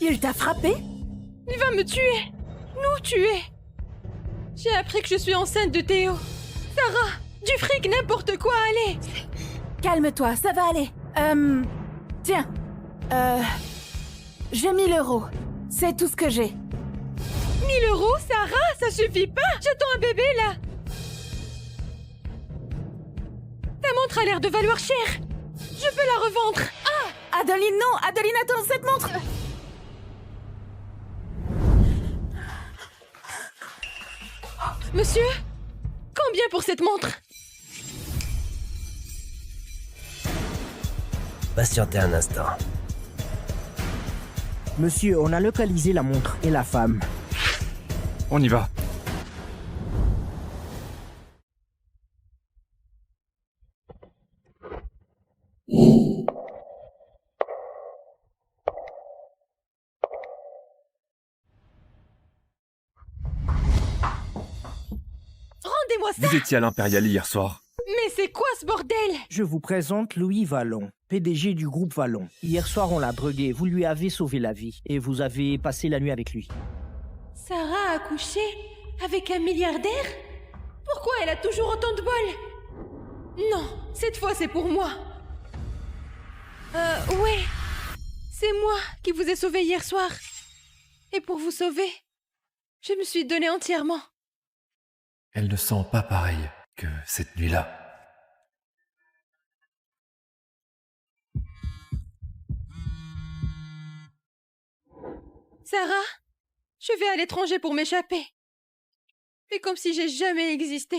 Il t'a frappé? Il va me tuer. Nous tuer. J'ai appris que je suis enceinte de Théo. Sarah, du fric, n'importe quoi, allez! Calme-toi, ça va aller. Tiens. J'ai 1 000 €. C'est tout ce que j'ai. 1 000 €, Sarah, ça suffit pas! J'attends un bébé, là! Ta montre a l'air de valoir cher. Je peux la revendre. Ah! Adeline, non! Adeline, attends, cette montre! Monsieur? Combien pour cette montre? Patientez un instant. Monsieur, on a localisé la montre et la femme. On y va. Rendez-moi ça! Vous étiez à l'Impérial hier soir. Mais c'est quoi ce bordel? Je vous présente Louis Vallon, PDG du groupe Vallon. Hier soir, on l'a drogué. Vous lui avez sauvé la vie et vous avez passé la nuit avec lui. Sarah a couché avec un milliardaire? Pourquoi elle a toujours autant de bol? Non, cette fois c'est pour moi. Ouais. C'est moi qui vous ai sauvé hier soir. Et pour vous sauver, je me suis donnée entièrement. Elle ne sent pas pareil que cette nuit-là. Sarah, je vais à l'étranger pour m'échapper. Mais comme si j'ai jamais existé.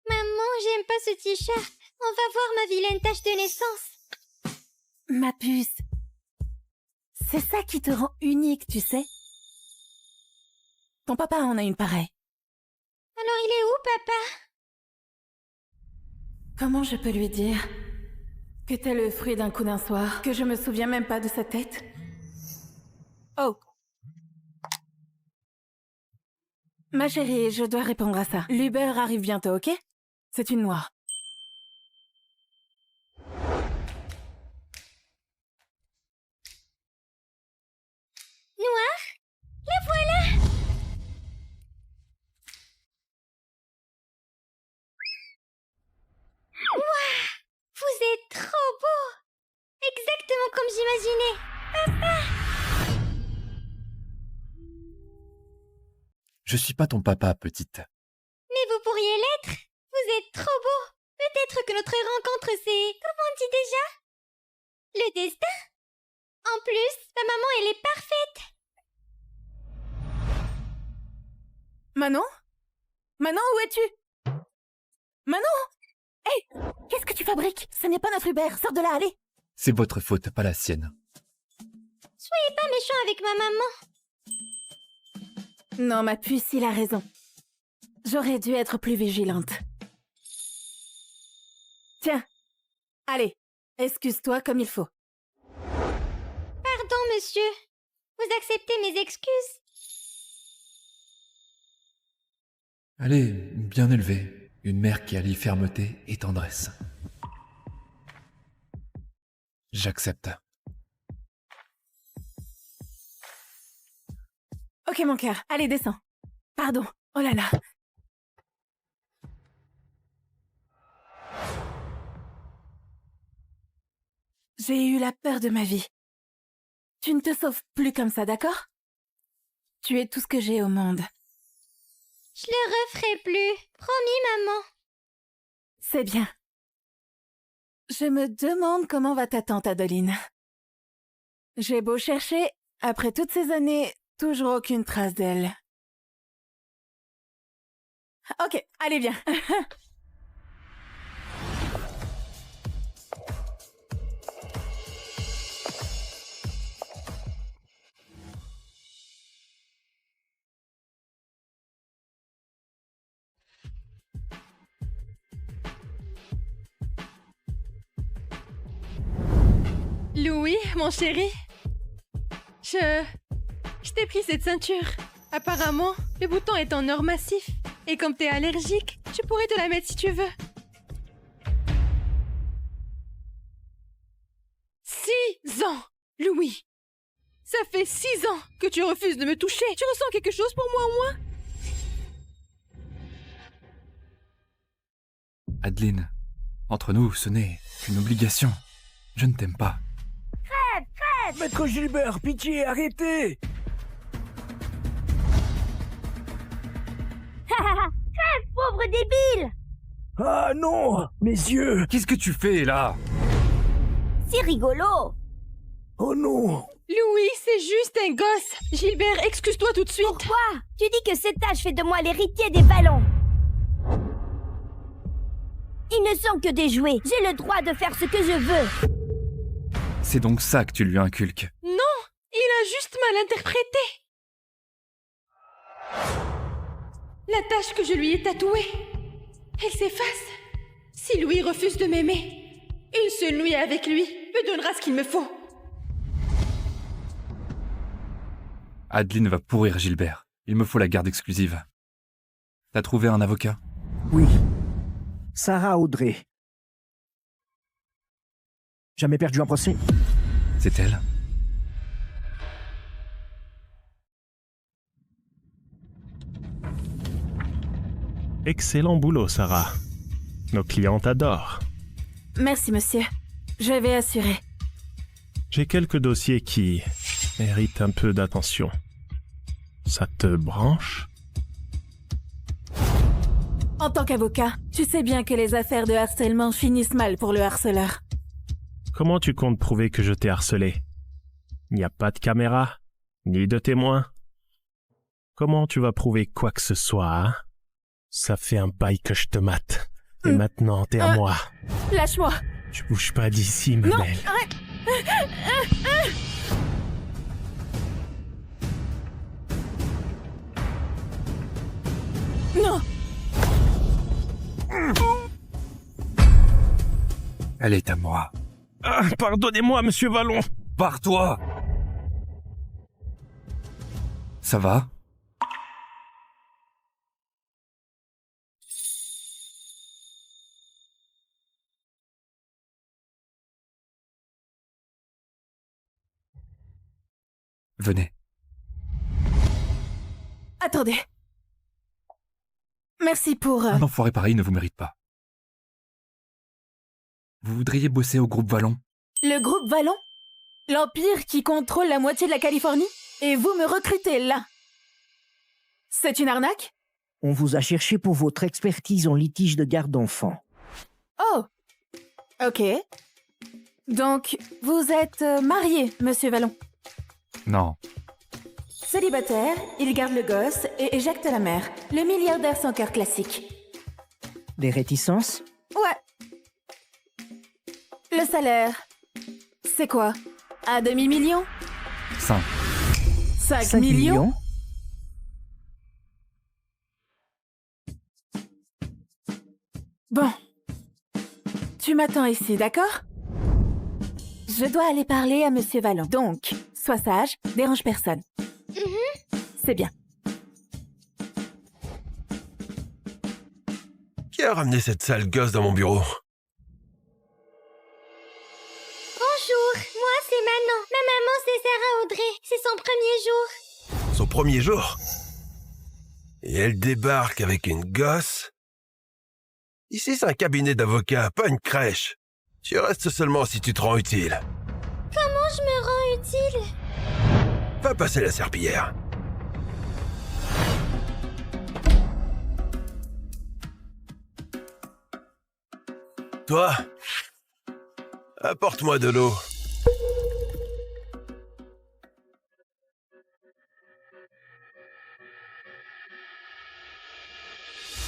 Maman, j'aime pas ce t-shirt. On va voir ma vilaine tache de naissance. Ma puce, c'est ça qui te rend unique, tu sais. Ton papa en a une pareille. Alors il est où, papa? Comment je peux lui dire que t'es le fruit d'un coup d'un soir, que je me souviens même pas de sa tête? Oh. Ma chérie, je dois répondre à ça. L'Uber arrive bientôt, ok? C'est une noire. Noir? La voilà! Waouh! Vous êtes trop beau! Exactement comme j'imaginais! Papa! Je suis pas ton papa, petite. Mais vous pourriez l'être! Vous êtes trop beau! Peut-être que notre rencontre, c'est... Comment on dit déjà? Le destin? En plus, ma maman, elle est parfaite! Manon? Manon, où es-tu? Manon? Hé! Qu'est-ce que tu fabriques? Ce n'est pas notre Uber, sors de là, allez! C'est votre faute, pas la sienne. Soyez pas méchant avec ma maman! Non, ma puce, il a raison. J'aurais dû être plus vigilante. Tiens, allez, excuse-toi comme il faut. Pardon, monsieur. Vous acceptez mes excuses? Elle est bien élevée, une mère qui allie fermeté et tendresse. J'accepte. Ok, mon cœur, allez, descends. Pardon, oh là là. J'ai eu la peur de ma vie. Tu ne te sauves plus comme ça, d'accord? Tu es tout ce que j'ai au monde. Je le referai plus. Promis, maman. C'est bien. Je me demande comment va ta tante Adeline. J'ai beau chercher, après toutes ces années, toujours aucune trace d'elle. Ok, allez, viens. Louis, mon chéri. Je t'ai pris cette ceinture. Apparemment, le bouton est en or massif. Et comme t'es allergique, je pourrais te la mettre si tu veux. 6 ans, Louis. Ça fait 6 ans que tu refuses de me toucher. Tu ressens quelque chose pour moi au moins? Adeline, entre nous, ce n'est qu'une obligation. Je ne t'aime pas. Crève, crève! Maître Gilbert, pitié, arrêtez! Crève, pauvre débile! Ah non! Mes yeux! Qu'est-ce que tu fais, là? C'est rigolo! Oh non! Louis, c'est juste un gosse. Gilbert, excuse-toi tout de suite. Pourquoi? Tu dis que cet âge fait de moi l'héritier des Vallons. Ils ne sont que des jouets. J'ai le droit de faire ce que je veux. C'est donc ça que tu lui inculques. Non, il a juste mal interprété. La tache que je lui ai tatouée, elle s'efface. Si Louis refuse de m'aimer, une seule nuit avec lui me donnera ce qu'il me faut. Adeline va pourrir Gilbert. Il me faut la garde exclusive. T'as trouvé un avocat? Oui. Sarah Audrey. Jamais perdu un procès? C'est elle? Excellent boulot, Sarah. Nos clients t'adorent. Merci, monsieur. Je vais assurer. J'ai quelques dossiers qui méritent un peu d'attention. Ça te branche? En tant qu'avocat, tu sais bien que les affaires de harcèlement finissent mal pour le harceleur. Comment tu comptes prouver que je t'ai harcelé? Il n'y a pas de caméra, ni de témoin. Comment tu vas prouver quoi que ce soit, hein? Ça fait un bail que je te mate. Et maintenant, t'es à moi. Lâche-moi. Tu bouges pas d'ici, ma Non, belle. arrête. Non. Elle est à moi. Ah, pardonnez-moi, monsieur Vallon. Pars-toi! Ça va? Venez. Attendez. Merci pour... Un enfoiré pareil ne vous mérite pas. Vous voudriez bosser au groupe Vallon? Le groupe Vallon? L'empire qui contrôle la moitié de la Californie? Et vous me recrutez là? C'est une arnaque? On vous a cherché pour votre expertise en litige de garde d'enfants. Oh. Ok. Donc, vous êtes marié, monsieur Vallon? Non. Célibataire, il garde le gosse et éjecte la mère. Le milliardaire sans cœur classique. Des réticences? Ouais. Le salaire, c'est quoi? Un demi-million? 5. 5 millions? Bon. Tu m'attends ici, d'accord? Je dois aller parler à monsieur Vallon. Donc, sois sage, dérange personne. C'est bien. Qui a ramené cette sale gosse dans mon bureau? Bonjour, moi c'est Manon. Ma maman c'est Sarah Audrey. C'est son premier jour. Son premier jour? Et elle débarque avec une gosse? Ici c'est un cabinet d'avocats, pas une crèche. Tu restes seulement si tu te rends utile. Comment je me rends utile? Va passer la serpillière. Toi, apporte-moi de l'eau.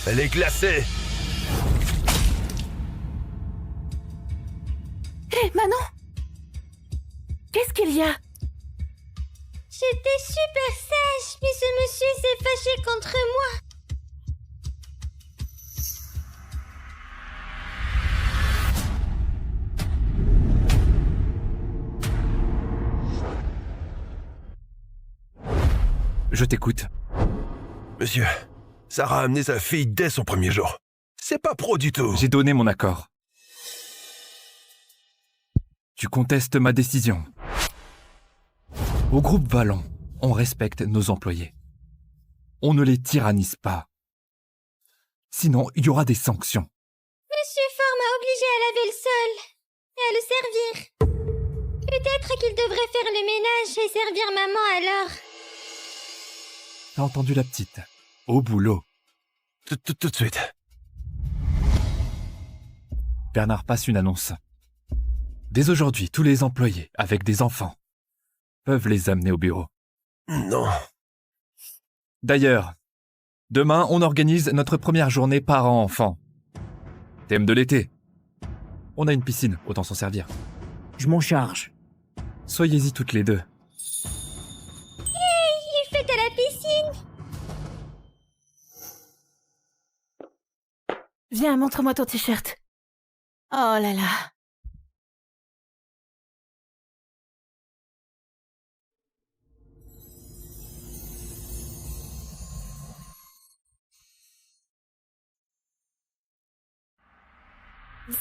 Elle est glacée. Hé, Manon! Qu'est-ce qu'il y a? J'étais super sage, mais ce monsieur s'est fâché contre moi. Je t'écoute. Monsieur, Sarah a amené sa fille dès son premier jour. C'est pas pro du tout. J'ai donné mon accord. Tu contestes ma décision. Au groupe Vallon, on respecte nos employés. On ne les tyrannise pas. Sinon, il y aura des sanctions. Monsieur Ford m'a obligé à laver le sol et à le servir. Peut-être qu'il devrait faire le ménage et servir maman alors. T'as entendu la petite? Au boulot. Tout de suite. Bernard passe une annonce. Dès aujourd'hui, tous les employés avec des enfants peuvent les amener au bureau. Non. D'ailleurs, demain, on organise notre première journée parents-enfants. Thème de l'été. On a une piscine, autant s'en servir. Je m'en charge. Soyez-y toutes les deux. Hey, une fête à la piscine! Viens, montre-moi ton t-shirt. Oh là là.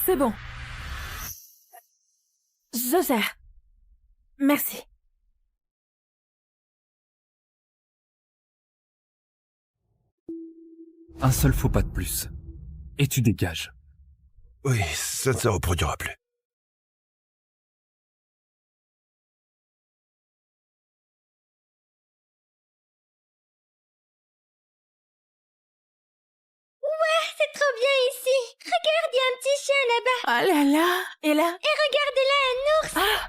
C'est bon. Je gère. Merci. Un seul faux pas de plus. Et tu dégages. Oui, ça ne se reproduira plus. Ouais, c'est trop bien ici. Regarde, il y a un petit chien là-bas. Oh là là. Et là? Et regardez là, un ours. Ah!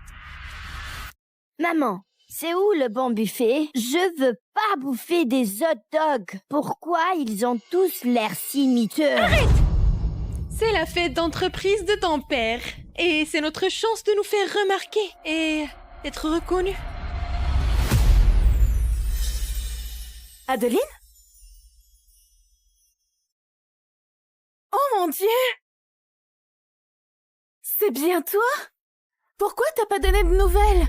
Maman, c'est où le bon buffet? Je veux pas bouffer des hot dogs. Pourquoi ils ont tous l'air si miteux? Arrête! C'est la fête d'entreprise de ton père. Et c'est notre chance de nous faire remarquer et d'être reconnus. Adeline? Oh mon Dieu! C'est bien toi? Pourquoi t'as pas donné de nouvelles?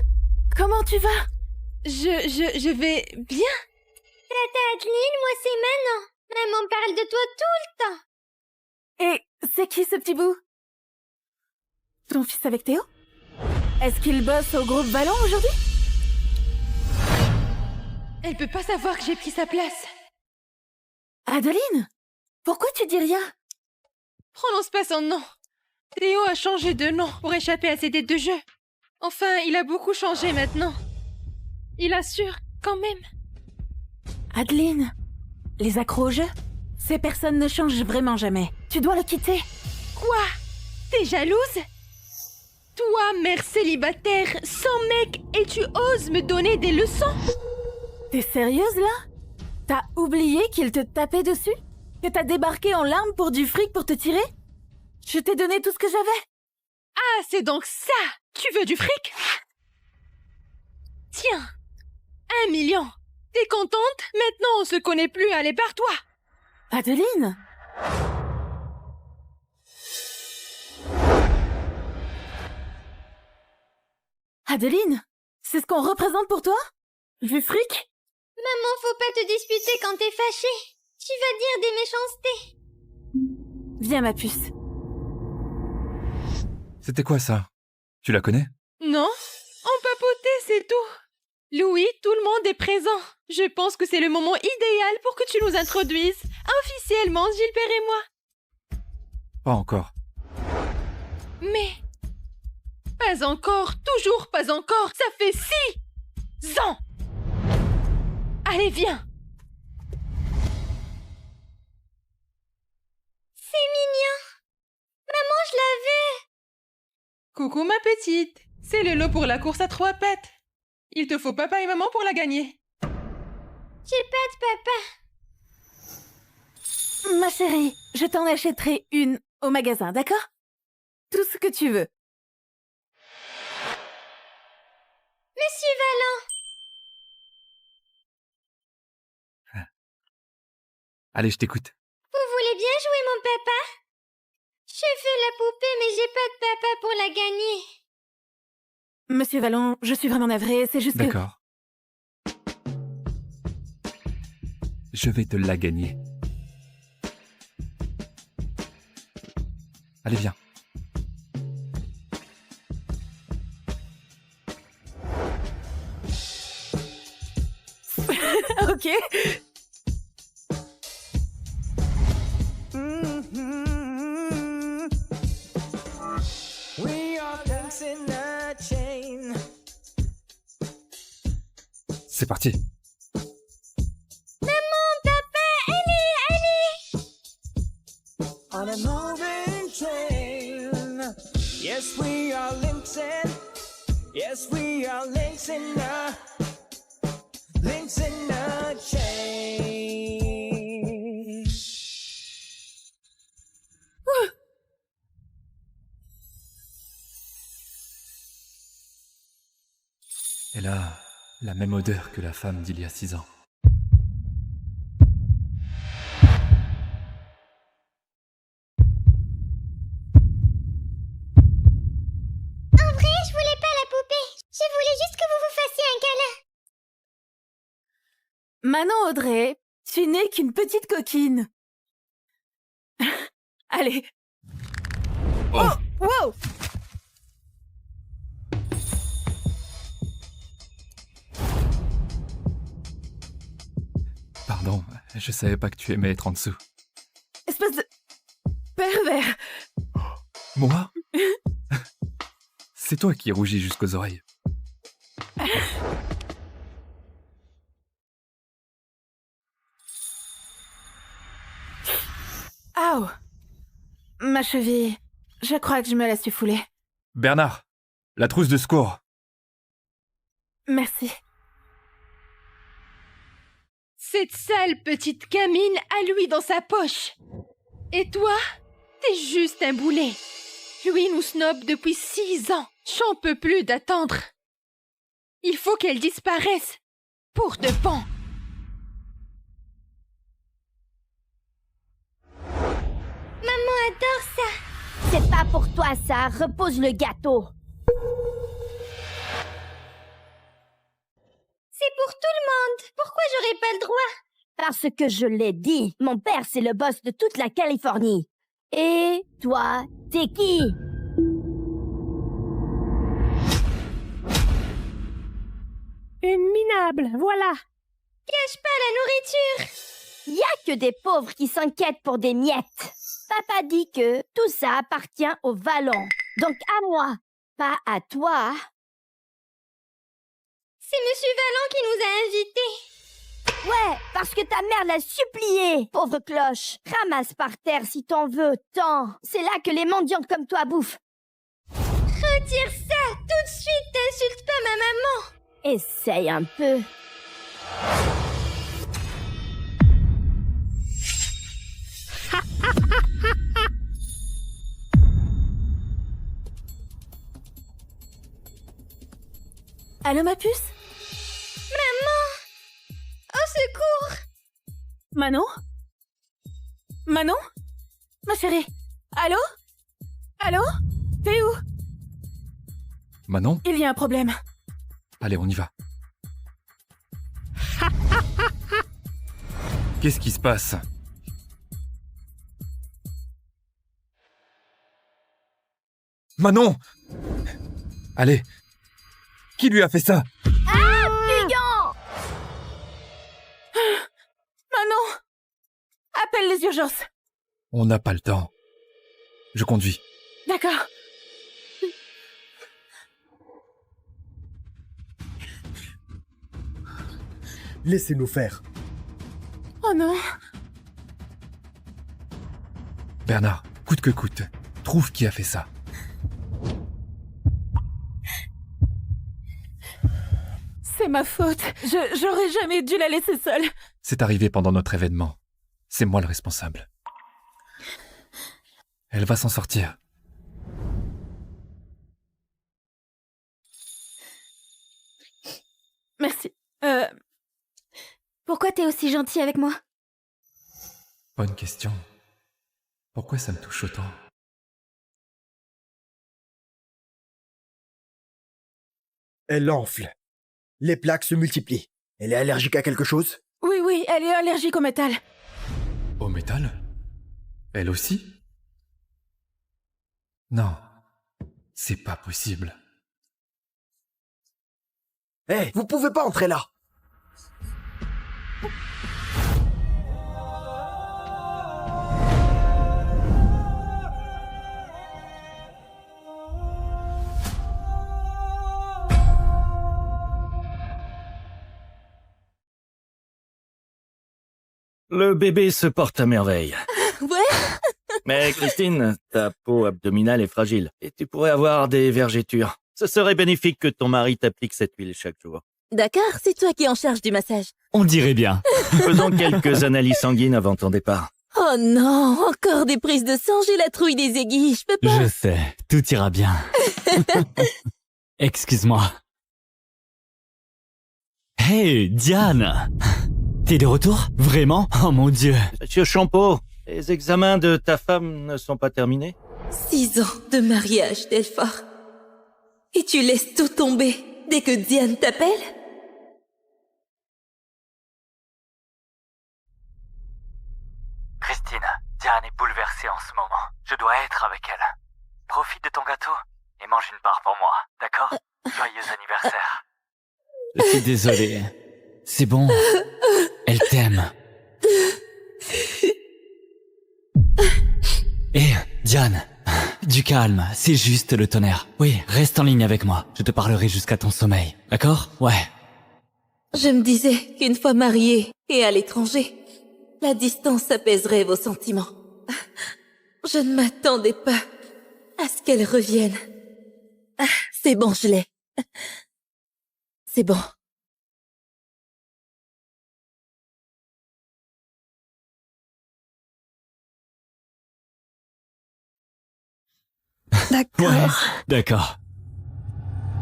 Comment tu vas? Je vais bien. Tata Adeline, moi c'est Manon. Maman parle de toi tout le temps. Et c'est qui ce petit bout? Ton fils avec Théo? Est-ce qu'il bosse au groupe Vallon aujourd'hui? Elle peut pas savoir que j'ai pris sa place. Adeline? Pourquoi tu dis rien? Prononce pas son nom. Théo a changé de nom pour échapper à ses dettes de jeu. Enfin, il a beaucoup changé maintenant. Il assure, quand même. Adeline, les accros au jeu? Ces personnes ne changent vraiment jamais. Tu dois le quitter. Quoi? T'es jalouse? Toi, mère célibataire, sans mec, et tu oses me donner des leçons? T'es sérieuse là? T'as oublié qu'il te tapait dessus? Que t'as débarqué en larmes pour du fric pour te tirer? Je t'ai donné tout ce que j'avais. Ah, c'est donc ça! Tu veux du fric? Tiens, 1 million. T'es contente? Maintenant, on se connaît plus, allez, barre-toi! Adeline? Adeline? C'est ce qu'on représente pour toi? Du fric? Maman, faut pas te disputer quand t'es fâchée. Tu vas dire des méchancetés. Viens, ma puce. C'était quoi ça? Tu la connais? Non, on papotait, c'est tout. Louis, tout le monde est présent. Je pense que c'est le moment idéal pour que tu nous introduises, officiellement, Gilbert et moi. Pas encore. Mais... Pas encore, toujours pas encore, ça fait 6 ans. Allez, viens. C'est mignon. Maman, je l'avais. Coucou ma petite, c'est le lot pour la course à 3 pattes. Il te faut papa et maman pour la gagner. J'ai pas de papa. Ma chérie, je t'en achèterai une au magasin, d'accord? Tout ce que tu veux. Monsieur Vallon. Allez, je t'écoute. Vous voulez bien jouer mon papa? Je veux la poupée, mais j'ai pas de papa pour la gagner. Monsieur Vallon, je suis vraiment navrée, c'est juste que... D'accord. Je vais te la gagner. Allez, viens. Ok. C'est parti. Maman, papa, allez. On a moving train. Yes, we are links in. Yes, we are links in a chain. Elle a la même odeur que la femme d'il y a 6 ans. En vrai, je voulais pas la poupée. Je voulais juste que vous vous fassiez un câlin. Manon Audrey, tu n'es qu'une petite coquine. Allez. Oh, wow. Pardon, je savais pas que tu aimais être en dessous. pervers. Moi? C'est toi qui rougis jusqu'aux oreilles. Aouh. Ma cheville. Je crois que je me la suis foulée. Bernard, la trousse de secours. Merci. Cette sale petite camine a Louis dans sa poche. Et toi, t'es juste un boulet. Louis nous snob depuis 6 ans. J'en peux plus d'attendre. Il faut qu'elle disparaisse. Pour de bon. Maman adore ça. C'est pas pour toi, ça. Repose le gâteau. C'est pour tout le monde. Pourquoi j'aurais pas le droit? Parce que je l'ai dit. Mon père, c'est le boss de toute la Californie. Et toi, t'es qui? Une minable, voilà. Cache pas la nourriture. Y a que des pauvres qui s'inquiètent pour des miettes. Papa dit que tout ça appartient au Vallon. Donc à moi, pas à toi. C'est Monsieur Vallon qui nous a invités. Ouais, parce que ta mère l'a supplié, pauvre cloche. Ramasse par terre si t'en veux tant. C'est là que les mendiantes comme toi bouffent. Retire ça tout de suite, t'insultes pas ma maman. Essaye un peu. Allô, ma puce? Maman! Au secours! Manon? Manon? Ma chérie? Allô? Allô? T'es où? Manon? Il y a un problème. Allez, on y va. Qu'est-ce qui se passe? Manon! Allez! Qui lui a fait ça? Ah, Pugan! Manon! Appelle les urgences. On n'a pas le temps. Je conduis. D'accord. Laissez-nous faire. Oh non! Bernard, coûte que coûte, trouve qui a fait ça. C'est ma faute. J'aurais jamais dû la laisser seule. C'est arrivé pendant notre événement. C'est moi le responsable. Elle va s'en sortir. Merci. Pourquoi t'es aussi gentil avec moi? Bonne question. Pourquoi ça me touche autant? Elle enfle. Les plaques se multiplient. Elle est allergique à quelque chose? Oui, elle est allergique au métal. Au métal? Elle aussi? Non. C'est pas possible. Hé, vous pouvez pas entrer là! Le bébé se porte à merveille. Ouais. Mais Christine, ta peau abdominale est fragile et tu pourrais avoir des vergetures. Ce serait bénéfique que ton mari t'applique cette huile chaque jour. D'accord, c'est toi qui es en charge du massage. On dirait bien. Faisons quelques analyses sanguines avant ton départ. Oh non, encore des prises de sang, j'ai la trouille des aiguilles, je peux pas. Je sais, tout ira bien. Excuse-moi. Hey, Diane! T'es de retour? Vraiment? Oh mon Dieu! Monsieur Champeau, les examens de ta femme ne sont pas terminés? 6 ans de mariage, Delphore. Et tu laisses tout tomber dès que Diane t'appelle? Christine, Diane est bouleversée en ce moment. Je dois être avec elle. Profite de ton gâteau et mange une part pour moi, d'accord? Joyeux anniversaire. Je suis désolé. C'est bon. Elle t'aime. Et Diane, du calme, c'est juste le tonnerre. Oui, reste en ligne avec moi. Je te parlerai jusqu'à ton sommeil. D'accord? Ouais. Je me disais qu'une fois mariée et à l'étranger, la distance apaiserait vos sentiments. Je ne m'attendais pas à ce qu'elle revienne. Ah, c'est bon, je l'ai. C'est bon. D'accord. Ouais, d'accord.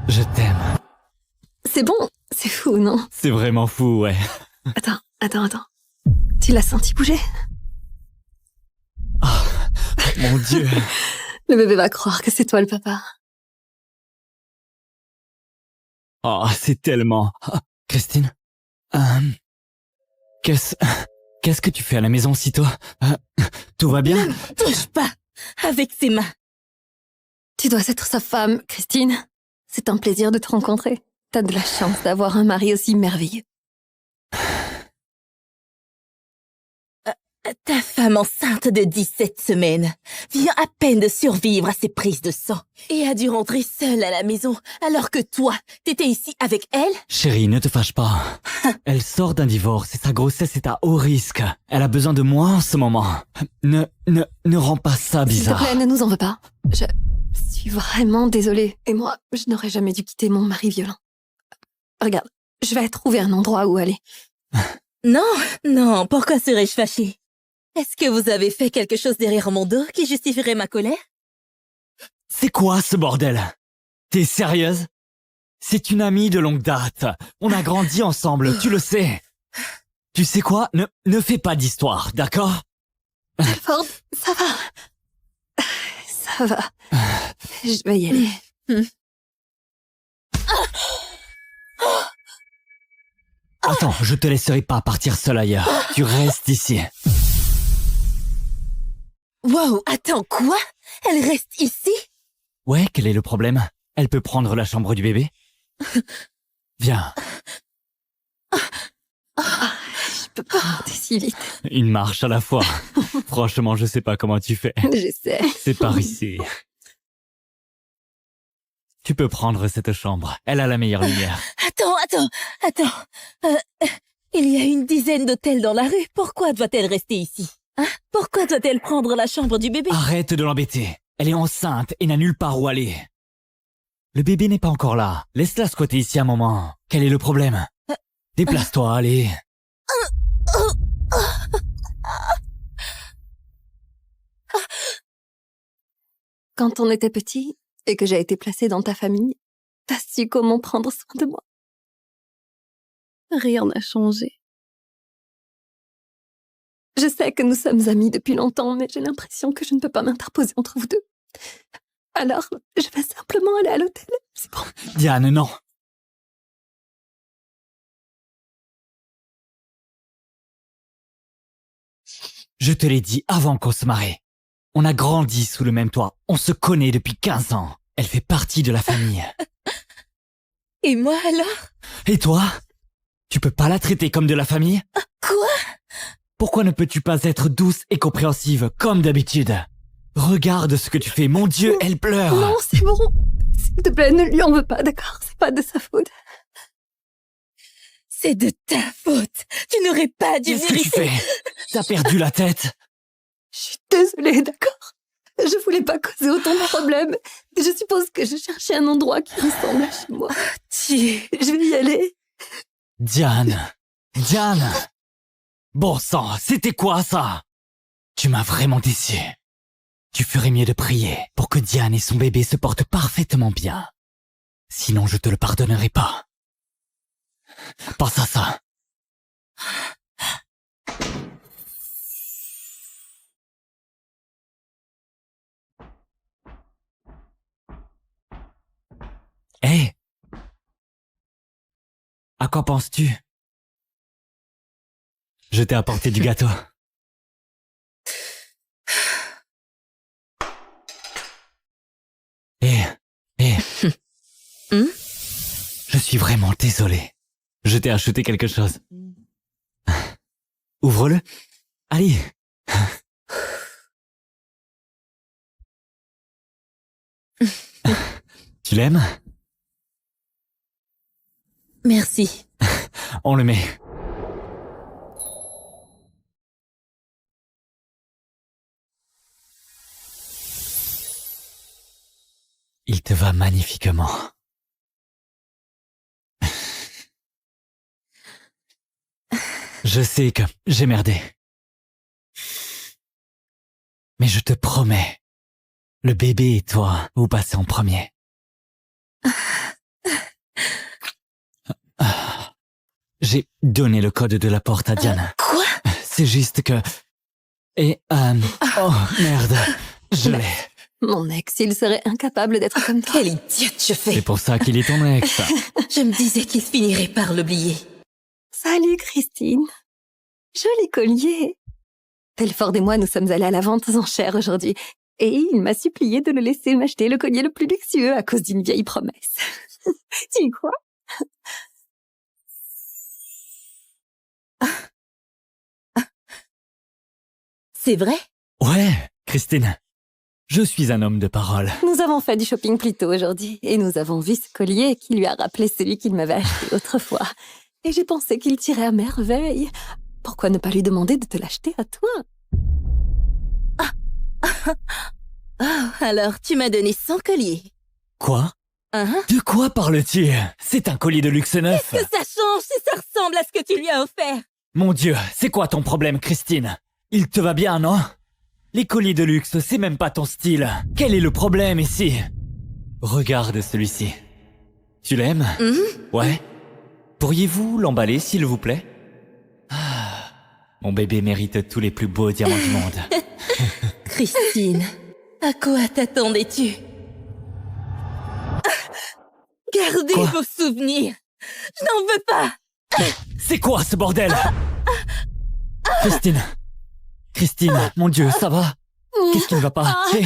Je t'aime. C'est bon, c'est fou, non? C'est vraiment fou, ouais. Attends. Tu l'as senti bouger? Mon Dieu. Le bébé va croire que c'est toi le papa. Oh, c'est tellement... Christine? Qu'est-ce que tu fais à la maison si tôt? Tout va bien? Ne me touche pas avec ses mains. Tu dois être sa femme, Christine. C'est un plaisir de te rencontrer. T'as de la chance d'avoir un mari aussi merveilleux. Ta femme enceinte de 17 semaines vient à peine de survivre à ses prises de sang et a dû rentrer seule à la maison alors que toi, t'étais ici avec elle? Chérie, ne te fâche pas. Elle sort d'un divorce et sa grossesse est à haut risque. Elle a besoin de moi en ce moment. Ne rends pas ça bizarre. S'il te plaît, ne nous en veux pas. Je suis vraiment désolée. Et moi, je n'aurais jamais dû quitter mon mari violent. Regarde, je vais trouver un endroit où aller. Non, pourquoi serais-je fâchée? Est-ce que vous avez fait quelque chose derrière mon dos qui justifierait ma colère? C'est quoi ce bordel? T'es sérieuse? C'est une amie de longue date. On a grandi ensemble, tu le sais. Tu sais quoi? Ne fais pas d'histoire, d'accord? Ford, ça va. Ça va. Je vais y aller. Attends, je te laisserai pas partir seule ailleurs. Tu restes ici. Wow, attends, quoi? Elle reste ici? Ouais, quel est le problème? Elle peut prendre la chambre du bébé? Viens. Je peux pas monter si vite. Une marche à la fois. Franchement, je sais pas comment tu fais. J'essaie. C'est par ici. Tu peux prendre cette chambre. Elle a la meilleure lumière. Attends. Il y a une dizaine d'hôtels dans la rue. Pourquoi doit-elle rester ici? Pourquoi doit-elle prendre la chambre du bébé? Arrête de l'embêter. Elle est enceinte et n'a nulle part où aller. Le bébé n'est pas encore là. Laisse-la squatter ici un moment. Quel est le problème? Déplace-toi, allez. Quand on était petit et que j'ai été placée dans ta famille, t'as su comment prendre soin de moi. Rien n'a changé. Je sais que nous sommes amis depuis longtemps, mais j'ai l'impression que je ne peux pas m'interposer entre vous deux. Alors, je vais simplement aller à l'hôtel. C'est bon. Diane, non. Je te l'ai dit avant qu'on se marie. On a grandi sous le même toit. On se connaît depuis 15 ans. Elle fait partie de la famille. Et moi alors? Et toi? Tu peux pas la traiter comme de la famille? Quoi? Pourquoi ne peux-tu pas être douce et compréhensive comme d'habitude? Regarde ce que tu fais. Mon Dieu, elle pleure. Non, c'est bon. S'il te plaît, ne lui en veux pas, d'accord? C'est pas de sa faute. C'est de ta faute. Tu n'aurais pas dû Qu'est-ce que tu fais? T'as perdu la tête? Je suis désolée, d'accord? Je voulais pas causer autant de problèmes. Je suppose que je cherchais un endroit qui ressemble à chez moi. Je vais y aller. Diane. Bon sang, c'était quoi ça? Tu m'as vraiment déçu. Tu ferais mieux de prier pour que Diane et son bébé se portent parfaitement bien. Sinon, je te le pardonnerai pas. Pense à ça. Hé! À quoi penses-tu? Je t'ai apporté du gâteau. Je suis vraiment désolé. Je t'ai acheté quelque chose. Ouvre-le. Allez. Tu l'aimes? Merci. On le met. Il te va magnifiquement. Je sais que j'ai merdé. Mais je te promets, le bébé et toi, vous passez en premier. J'ai donné le code de la porte à Diane. Quoi? C'est juste que... Et... Oh, merde. Je l'ai. Mon ex, il serait incapable d'être comme toi. Quelle idiote je fais. C'est pour ça qu'il est ton ex. Je me disais qu'il finirait par l'oublier. Salut Christine. Joli collier. Telford et moi, nous sommes allés à la vente aux enchères aujourd'hui. Et il m'a supplié de le laisser m'acheter le collier le plus luxueux à cause d'une vieille promesse. Tu y crois? C'est vrai? Ouais, Christine. Je suis un homme de parole. Nous avons fait du shopping plus tôt aujourd'hui et nous avons vu ce collier qui lui a rappelé celui qu'il m'avait acheté autrefois. Et j'ai pensé qu'il tirait à merveille. Pourquoi ne pas lui demander de te l'acheter à toi? Oh, alors tu m'as donné 100 colliers. Quoi? De quoi parles-tu? C'est un collier de luxe neuf. Qu'est-ce que ça change si ça ressemble à ce que tu lui as offert? Mon Dieu, c'est quoi ton problème, Christine? Il te va bien, non? Les colliers de luxe, c'est même pas ton style. Quel est le problème ici? Regarde celui-ci. Tu l'aimes? Ouais. Pourriez-vous l'emballer, s'il vous plaît? Mon bébé mérite tous les plus beaux diamants du monde. Christine, à quoi t'attendais-tu? Gardez vos souvenirs. Je n'en veux pas. C'est quoi ce bordel? Christine. Christine, mon Dieu, ça va? Qu'est-ce qui ne va pas? Hé.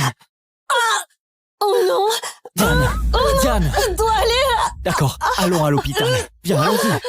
Oh non! Diane! Oh Diane! Je dois aller! D'accord, allons à l'hôpital. Viens, allons-y. Attends.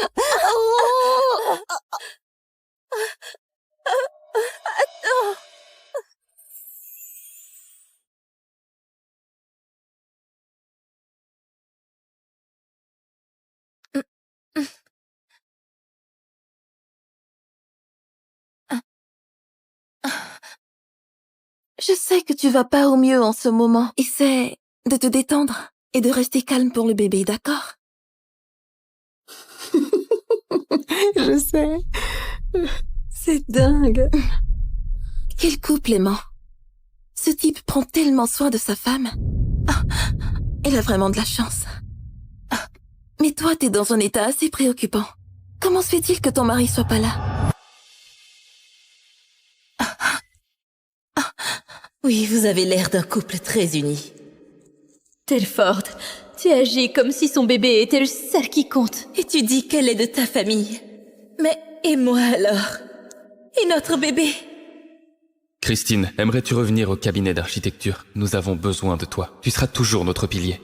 Je sais que tu vas pas au mieux en ce moment. Essaie de te détendre et de rester calme pour le bébé, d'accord? Je sais. C'est dingue. Quel couple aimant. Ce type prend tellement soin de sa femme. Ah, elle a vraiment de la chance. Ah, mais toi, t'es dans un état assez préoccupant. Comment se fait-il que ton mari soit pas là? Oui, vous avez l'air d'un couple très uni. Telford, tu agis comme si son bébé était le seul qui compte. Et tu dis qu'elle est de ta famille. Mais, et moi alors? Et notre bébé? Christine, aimerais-tu revenir au cabinet d'architecture? Nous avons besoin de toi. Tu seras toujours notre pilier.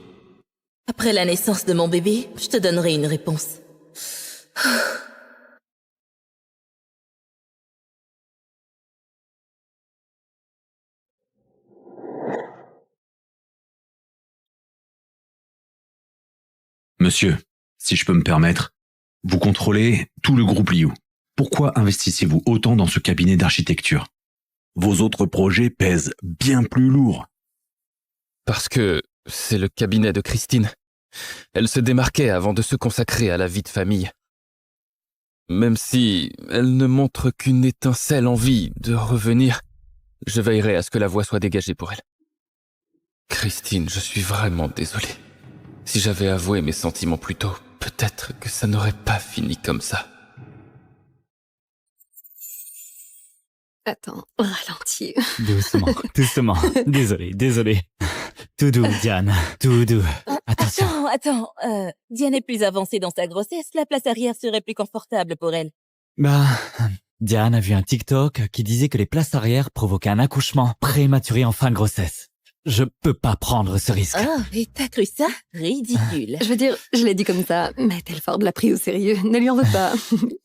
Après la naissance de mon bébé, je te donnerai une réponse. Monsieur, si je peux me permettre, vous contrôlez tout le groupe Liu. Pourquoi investissez-vous autant dans ce cabinet d'architecture? Vos autres projets pèsent bien plus lourd. Parce que c'est le cabinet de Christine. Elle se démarquait avant de se consacrer à la vie de famille. Même si elle ne montre qu'une étincelle envie de revenir, je veillerai à ce que la voie soit dégagée pour elle. Christine, je suis vraiment désolé. Si j'avais avoué mes sentiments plus tôt, peut-être que ça n'aurait pas fini comme ça. Attends, ralentis. Doucement, doucement. Désolé. Tout doux, Diane, tout doux. Attention. Attends, Diane est plus avancée dans sa grossesse, la place arrière serait plus confortable pour elle. Diane a vu un TikTok qui disait que les places arrière provoquaient un accouchement prématuré en fin de grossesse. Je peux pas prendre ce risque. Oh, et t'as cru ça? Ridicule. Je veux dire, je l'ai dit comme ça, mais Telford l'a pris au sérieux. Ne lui en veux pas.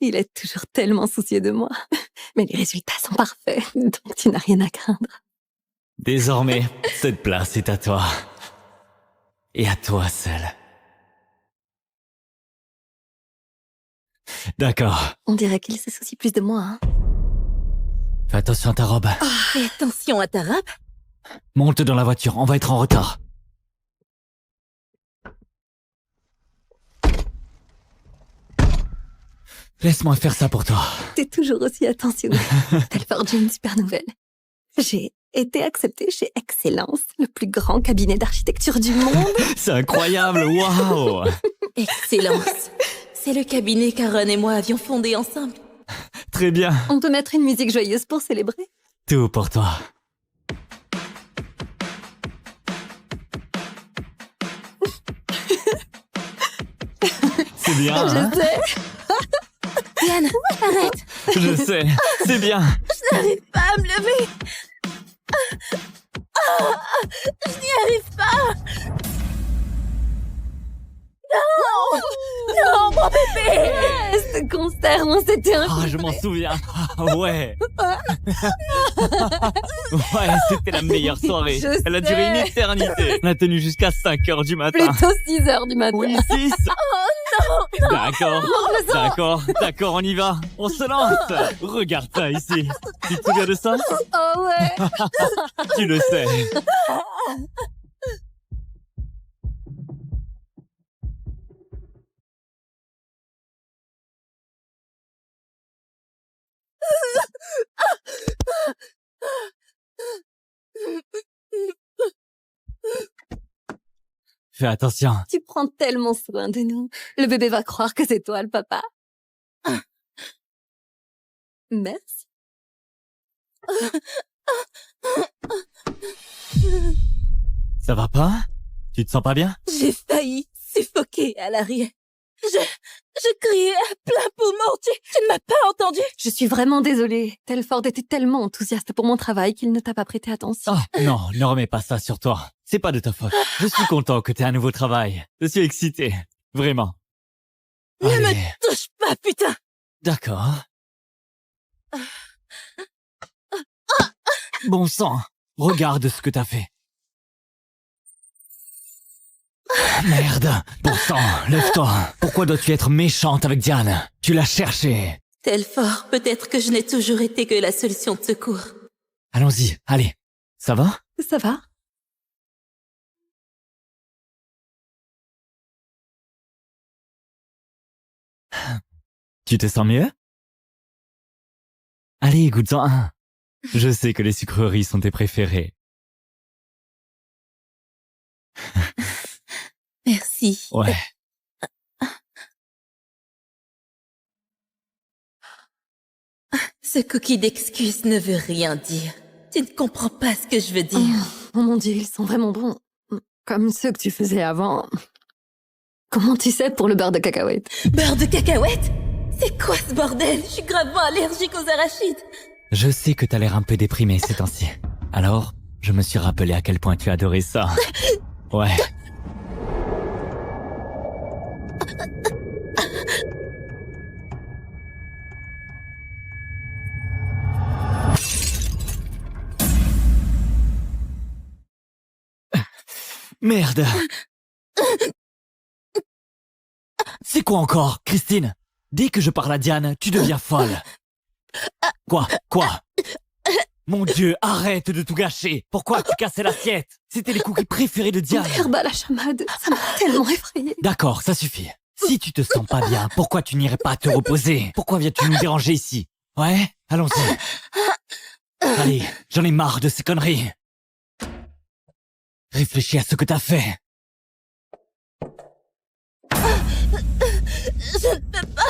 Il est toujours tellement soucieux de moi. Mais les résultats sont parfaits, donc tu n'as rien à craindre. Désormais, cette place est à toi. Et à toi seul. D'accord. On dirait qu'il se soucie plus de moi, hein. Fais attention à ta robe. Fais attention à ta robe. Monte dans la voiture, on va être en retard. Laisse-moi faire ça pour toi. T'es toujours aussi attentionné. Telford, j'ai une super nouvelle. J'ai été acceptée chez Excellence, le plus grand cabinet d'architecture du monde. C'est incroyable, waouh. Excellence. C'est le cabinet qu'Aaron et moi avions fondé ensemble. Très bien. On peut mettre une musique joyeuse pour célébrer. Tout pour toi. C'est bien, hein? Je sais. Diane, arrête. Je sais, c'est bien. Je n'arrive pas à me lever. Je n'y arrive pas. Non! Non, mon bébé! Ce concert, on s'était Ah, je m'en souviens. Ah, ouais. Ouais, c'était la meilleure soirée. Je Elle a duré une sais. éternité. On a tenu jusqu'à 5h du matin. Plutôt 6h du matin. Oui, 6. Oh non! D'accord, je le sens. d'accord, on y va. On se lance. Regarde ça ici. Tu te souviens de ça? Oh ouais. Tu le sais. Fais attention. Tu prends tellement soin de nous. Le bébé va croire que c'est toi le papa. Merci. Ça va pas? Tu te sens pas bien? J'ai failli suffoquer à l'arrière. Je criais à plein poumon. Tu ne m'as pas entendu? Je suis vraiment désolée. Telford était tellement enthousiaste pour mon travail qu'il ne t'a pas prêté attention. Oh, non, ne remets pas ça sur toi. C'est pas de ta faute. Je suis content que t'aies un nouveau travail. Je suis excité. Vraiment. Ne Allez. me touche pas, putain! D'accord. Bon sang, regarde ce que t'as fait. Merde, bon sang, lève-toi. Pourquoi dois-tu être méchante avec Diane? Tu l'as cherchée. Telford, peut-être que je n'ai toujours été que la solution de secours. Allons-y, allez. Ça va? Ça va? Tu te sens mieux? Allez, goûte-en un. Je sais que les sucreries sont tes préférées. Merci. Ouais. Ce cookie d'excuse ne veut rien dire. Tu ne comprends pas ce que je veux dire. Oh mon Dieu, ils sont vraiment bons. Comme ceux que tu faisais avant. Comment tu sais pour le beurre de cacahuète? Beurre de cacahuète? C'est quoi ce bordel? Je suis gravement allergique aux arachides. Je sais que t'as l'air un peu déprimé ces temps-ci. Alors, je me suis rappelé à quel point tu adorais ça. Ouais. Merde. C'est quoi encore, Christine? Dès que je parle à Diane, tu deviens folle. Quoi? Mon Dieu, arrête de tout gâcher. Pourquoi tu cassais l'assiette? C'était les cookies préférés de Diane. Herbe à la chamade, ça m'a tellement effrayée. D'accord, ça suffit. Si tu te sens pas bien, pourquoi tu n'irais pas te reposer? Pourquoi viens-tu nous déranger ici? Ouais? Allons-y. Allez, j'en ai marre de ces conneries. Réfléchis à ce que t'as fait. Je ne peux pas.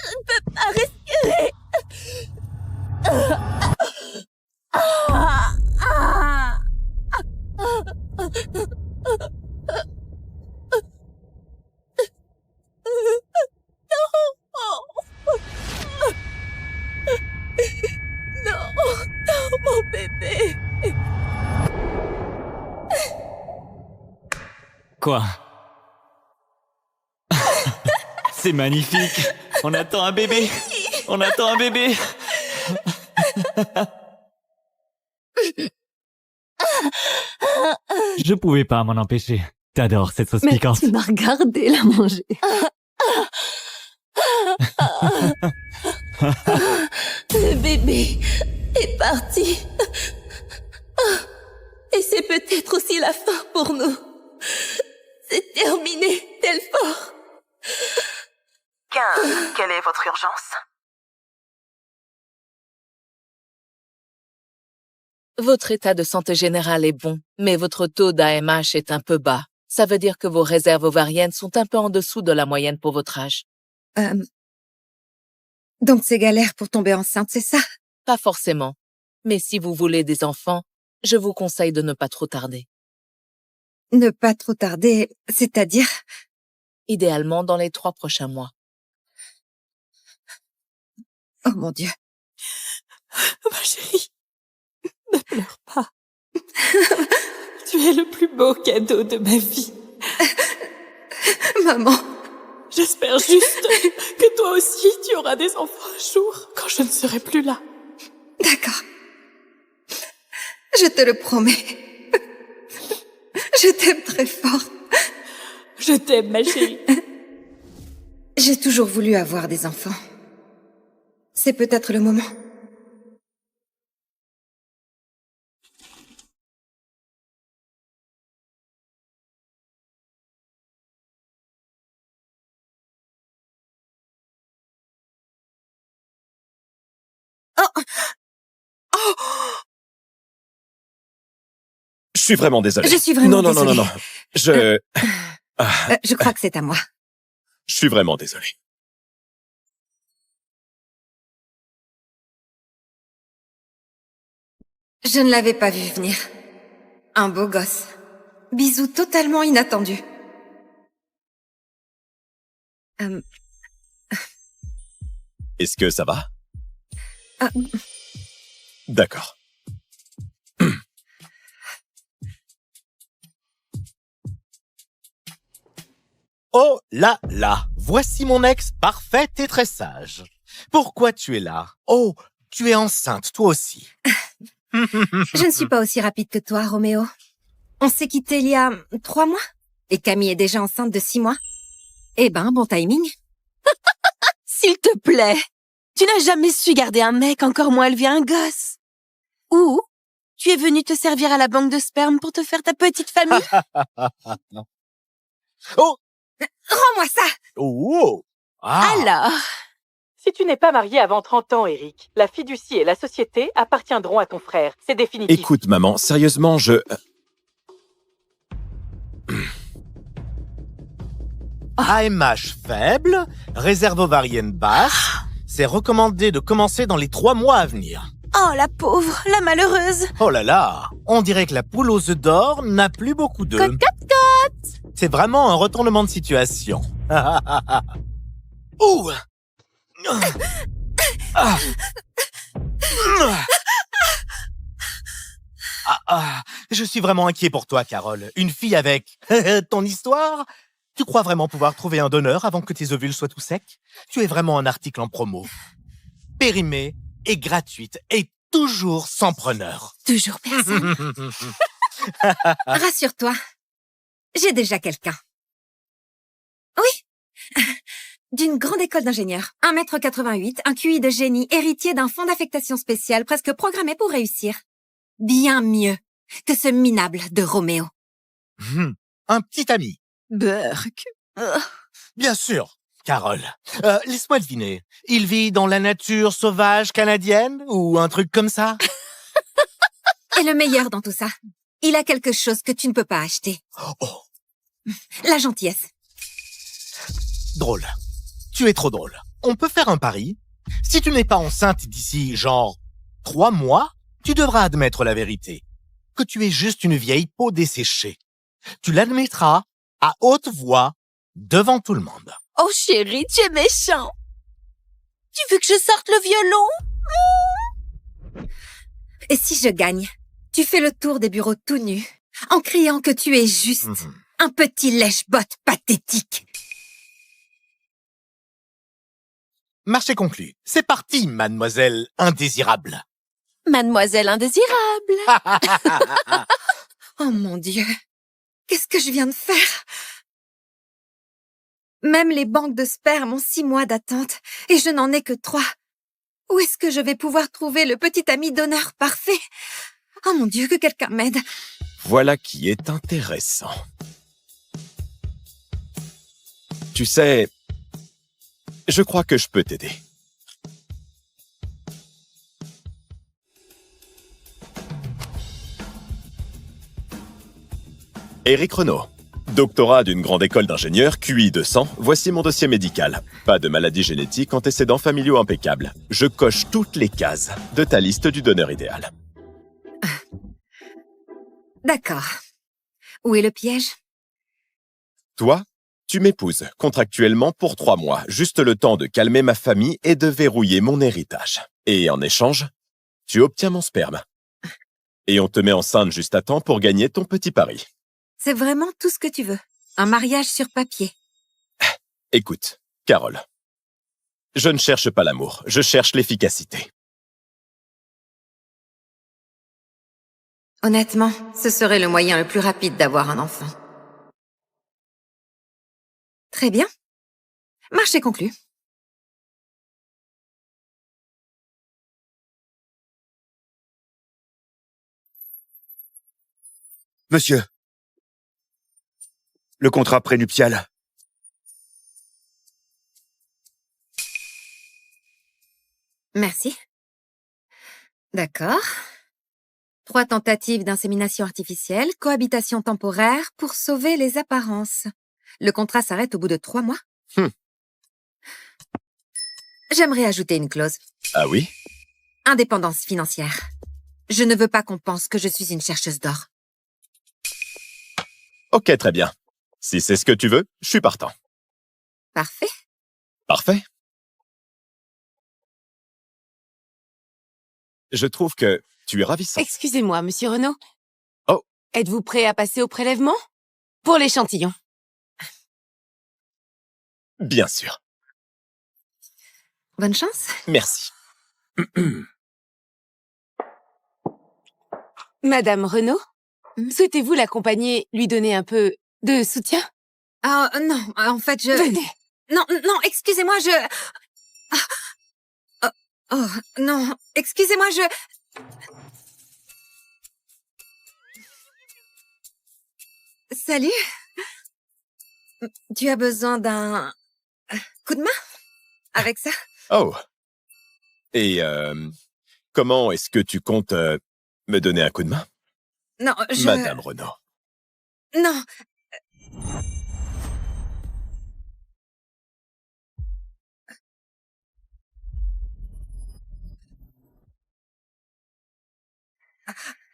Je ne peux pas respirer. Non, mon bébé. Quoi? C'est magnifique. On attend un bébé. On attend un bébé. Je pouvais pas m'en empêcher. T'adores cette sauce Mais piquante. tu m'as regardé la manger. Le bébé est parti. Et c'est peut-être aussi la fin pour nous. C'est terminé, Telfort. 15. Quelle est votre urgence? Votre état de santé général est bon, mais votre taux d'AMH est un peu bas. Ça veut dire que vos réserves ovariennes sont un peu en dessous de la moyenne pour votre âge. Donc c'est galère pour tomber enceinte, c'est ça? Pas forcément. Mais si vous voulez des enfants, je vous conseille de ne pas trop tarder. Ne pas trop tarder, c'est-à-dire? Idéalement dans les 3 prochains mois. Oh mon Dieu. Ma chérie, ne pleure pas. Tu es le plus beau cadeau de ma vie. Maman. J'espère juste que toi aussi tu auras des enfants un jour, quand je ne serai plus là. D'accord. Je te le promets. Je t'aime très fort. Je t'aime, ma chérie. J'ai toujours voulu avoir des enfants. C'est peut-être le moment. Je suis vraiment désolé. Je suis vraiment Non. désolée. Je crois que c'est à moi. Je suis vraiment désolé. Je ne l'avais pas vu venir. Un beau gosse. Bisou totalement inattendu. Est-ce que ça va? Ah, D'accord. Oh là là, voici mon ex parfaite et très sage. Pourquoi tu es là? Oh, tu es enceinte, toi aussi. je ne suis pas aussi rapide que toi, Roméo. On s'est quittés il y a 3 mois. Et Camille est déjà enceinte de 6 mois. Eh ben, bon timing. S'il te plaît, tu n'as jamais su garder un mec, encore moins élever un gosse. Ou tu es venu te servir à la banque de sperme pour te faire ta petite famille. Oh, rends-moi ça. Oh, ah. Alors, si tu n'es pas marié avant 30 ans, Eric, la fiducie et la société appartiendront à ton frère. C'est définitif. Écoute, maman, sérieusement, AMH faible, réserve ovarienne basse. C'est recommandé de commencer dans les 3 mois à venir. oh la pauvre, la malheureuse. Oh là là, on dirait que la poule aux œufs d'or n'a plus beaucoup d'œufs. Cote, cote, cote. C'est vraiment un retournement de situation. Ouh. Je suis vraiment inquiet pour toi, Carole. Une fille avec ton histoire? Tu crois vraiment pouvoir trouver un donneur avant que tes ovules soient tout secs? Tu es vraiment un article en promo. Périmée et gratuite et toujours sans preneur. Toujours personne. Rassure-toi, j'ai déjà quelqu'un. Oui, d'une grande école d'ingénieurs, 1m88, un QI de génie, héritier d'un fonds d'affectation spéciale presque programmé pour réussir. Bien mieux que ce minable de Roméo. Un petit ami. Burk. Bien sûr, Carole. Laisse-moi deviner. Il vit dans la nature sauvage canadienne ou un truc comme ça? Et le meilleur dans tout ça, il a quelque chose que tu ne peux pas acheter. Oh. La gentillesse. Drôle. Tu es trop drôle. On peut faire un pari. Si tu n'es pas enceinte d'ici, genre, 3 mois, tu devras admettre la vérité. Que tu es juste une vieille peau desséchée. Tu l'admettras à haute voix devant tout le monde. Oh chérie, tu es méchant. Tu veux que je sorte le violon? Et si je gagne, tu fais le tour des bureaux tout nu, en criant que tu es juste un petit lèche-botte pathétique. Marché conclu. C'est parti, mademoiselle indésirable. Mademoiselle indésirable. Oh mon Dieu. Qu'est-ce que je viens de faire? Même les banques de sperme ont 6 mois d'attente et je n'en ai que 3. Où est-ce que je vais pouvoir trouver le petit ami donneur parfait? Oh mon Dieu, que quelqu'un m'aide. Voilà qui est intéressant. Tu sais, je crois que je peux t'aider. Éric Renaud, doctorat d'une grande école d'ingénieurs, QI 200, voici mon dossier médical. Pas de maladie génétique, antécédents familiaux impeccables. Je coche toutes les cases de ta liste du donneur idéal. D'accord. Où est le piège? Toi, tu m'épouses contractuellement pour 3 mois, juste le temps de calmer ma famille et de verrouiller mon héritage. Et en échange, tu obtiens mon sperme. Et on te met enceinte juste à temps pour gagner ton petit pari. C'est vraiment tout ce que tu veux. Un mariage sur papier. Écoute, Carole, je ne cherche pas l'amour, je cherche l'efficacité. Honnêtement, ce serait le moyen le plus rapide d'avoir un enfant. Très bien. Marché conclu. Monsieur, le contrat prénuptial. Merci. D'accord. 3 tentatives d'insémination artificielle, cohabitation temporaire pour sauver les apparences. Le contrat s'arrête au bout de 3 mois. J'aimerais ajouter une clause. Ah oui? Indépendance financière. Je ne veux pas qu'on pense que je suis une chercheuse d'or. Ok, très bien. Si c'est ce que tu veux, je suis partant. Parfait. Parfait. Je trouve que tu es ravissant. Excusez-moi, monsieur Renaud. Oh. Êtes-vous prêt à passer au prélèvement? Pour l'échantillon. Bien sûr. Bonne chance. Merci. Madame Renaud, souhaitez-vous l'accompagner, lui donner un peu de soutien? Ah non, en fait, je... Venez. Non, excusez-moi, Oh, non, excusez-moi, Salut. Tu as besoin d'un coup de main avec ça? Oh. Et comment est-ce que tu comptes me donner un coup de main? Non, Madame Renaud. Non.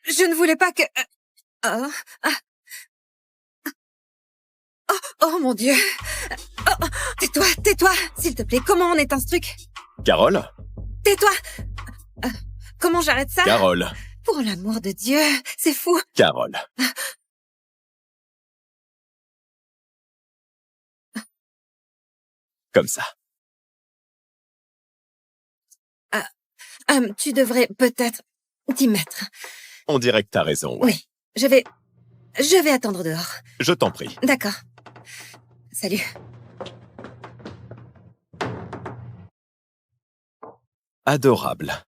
Je ne voulais pas que... Oh mon Dieu. Oh, tais-toi, s'il te plaît. Comment on éteint ce truc? Carole? Tais-toi. Comment j'arrête ça? Carole. Pour l'amour de Dieu, c'est fou. Carole. Comme ça. Tu devrais peut-être t'y mettre. On dirait que t'as raison, ouais. Oui, je vais attendre dehors. Je t'en prie. D'accord. Salut. Adorable.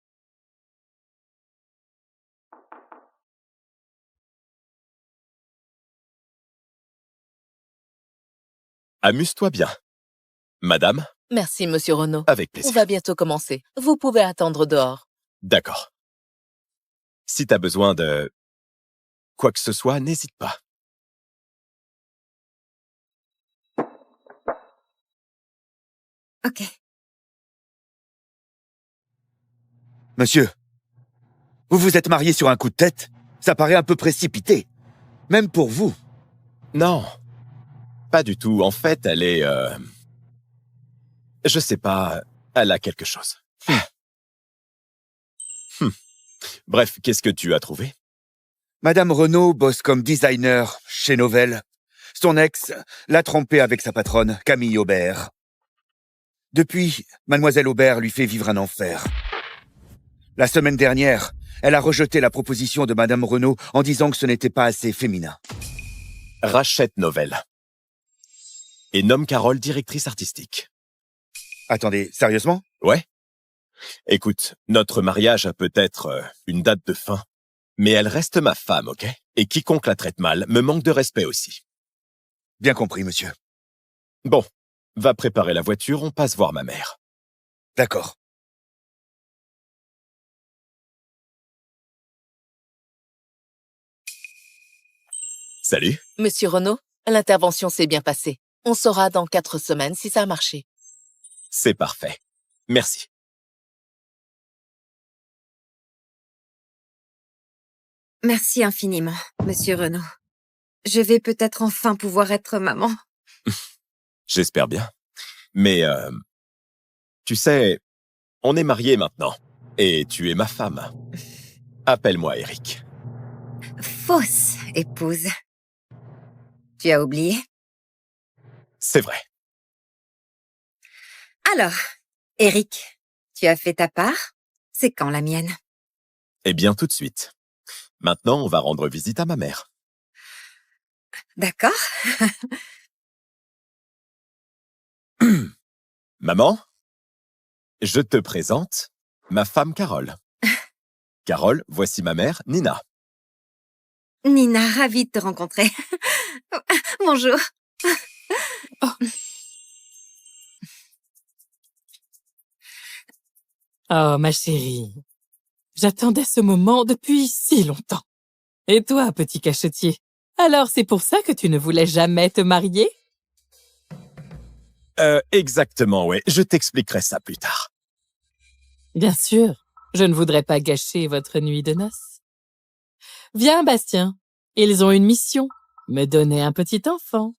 Amuse-toi bien. Madame? Merci, monsieur Renaud. Avec plaisir. On va bientôt commencer. Vous pouvez attendre dehors. D'accord. Si t'as besoin de quoi que ce soit, n'hésite pas. Ok. Monsieur, vous vous êtes marié sur un coup de tête? Ça paraît un peu précipité. Même pour vous. Non. Pas du tout. En fait, elle est... Je sais pas, elle a quelque chose. Bref, qu'est-ce que tu as trouvé? Madame Renaud bosse comme designer chez Novell. Son ex l'a trompée avec sa patronne, Camille Aubert. Depuis, Mademoiselle Aubert lui fait vivre un enfer. La semaine dernière, elle a rejeté la proposition de Madame Renaud en disant que ce n'était pas assez féminin. rachète Novell. Et nomme Carole directrice artistique. Attendez, sérieusement? Ouais. Écoute, notre mariage a peut-être une date de fin, mais elle reste ma femme, ok? Et quiconque la traite mal me manque de respect aussi. Bien compris, monsieur. Bon, va préparer la voiture, on passe voir ma mère. D'accord. Salut. Monsieur Renaud, l'intervention s'est bien passée. On saura dans 4 semaines si ça a marché. C'est parfait. Merci. Merci infiniment, Monsieur Renaud. Je vais peut-être enfin pouvoir être maman. J'espère bien. Mais, tu sais, on est mariés maintenant. Et tu es ma femme. Appelle-moi Eric. Fausse épouse. Tu as oublié? C'est vrai. Alors, Eric, tu as fait ta part? C'est quand la mienne? Eh bien, tout de suite. Maintenant, on va rendre visite à ma mère. D'accord. Maman, je te présente ma femme Carole. Carole, voici ma mère, Nina. Nina, ravie de te rencontrer. Bonjour. Oh, ma chérie. J'attendais ce moment depuis si longtemps. Et toi, petit cachetier? Alors c'est pour ça que tu ne voulais jamais te marier? Exactement, ouais. Je t'expliquerai ça plus tard. Bien sûr, je ne voudrais pas gâcher votre nuit de noces. Viens, Bastien. Ils ont une mission. Me donner un petit enfant.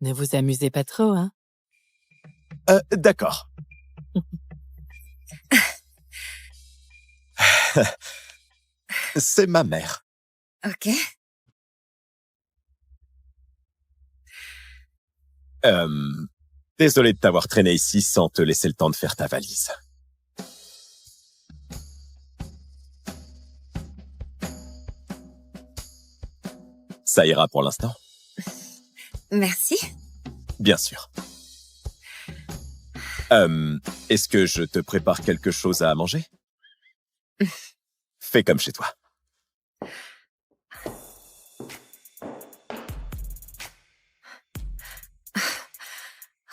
Ne vous amusez pas trop, hein? D'accord. C'est ma mère. Ok. Désolé de t'avoir traîné ici sans te laisser le temps de faire ta valise. Ça ira pour l'instant? Merci. Bien sûr. Est-ce que je te prépare quelque chose à manger? Fais comme chez toi.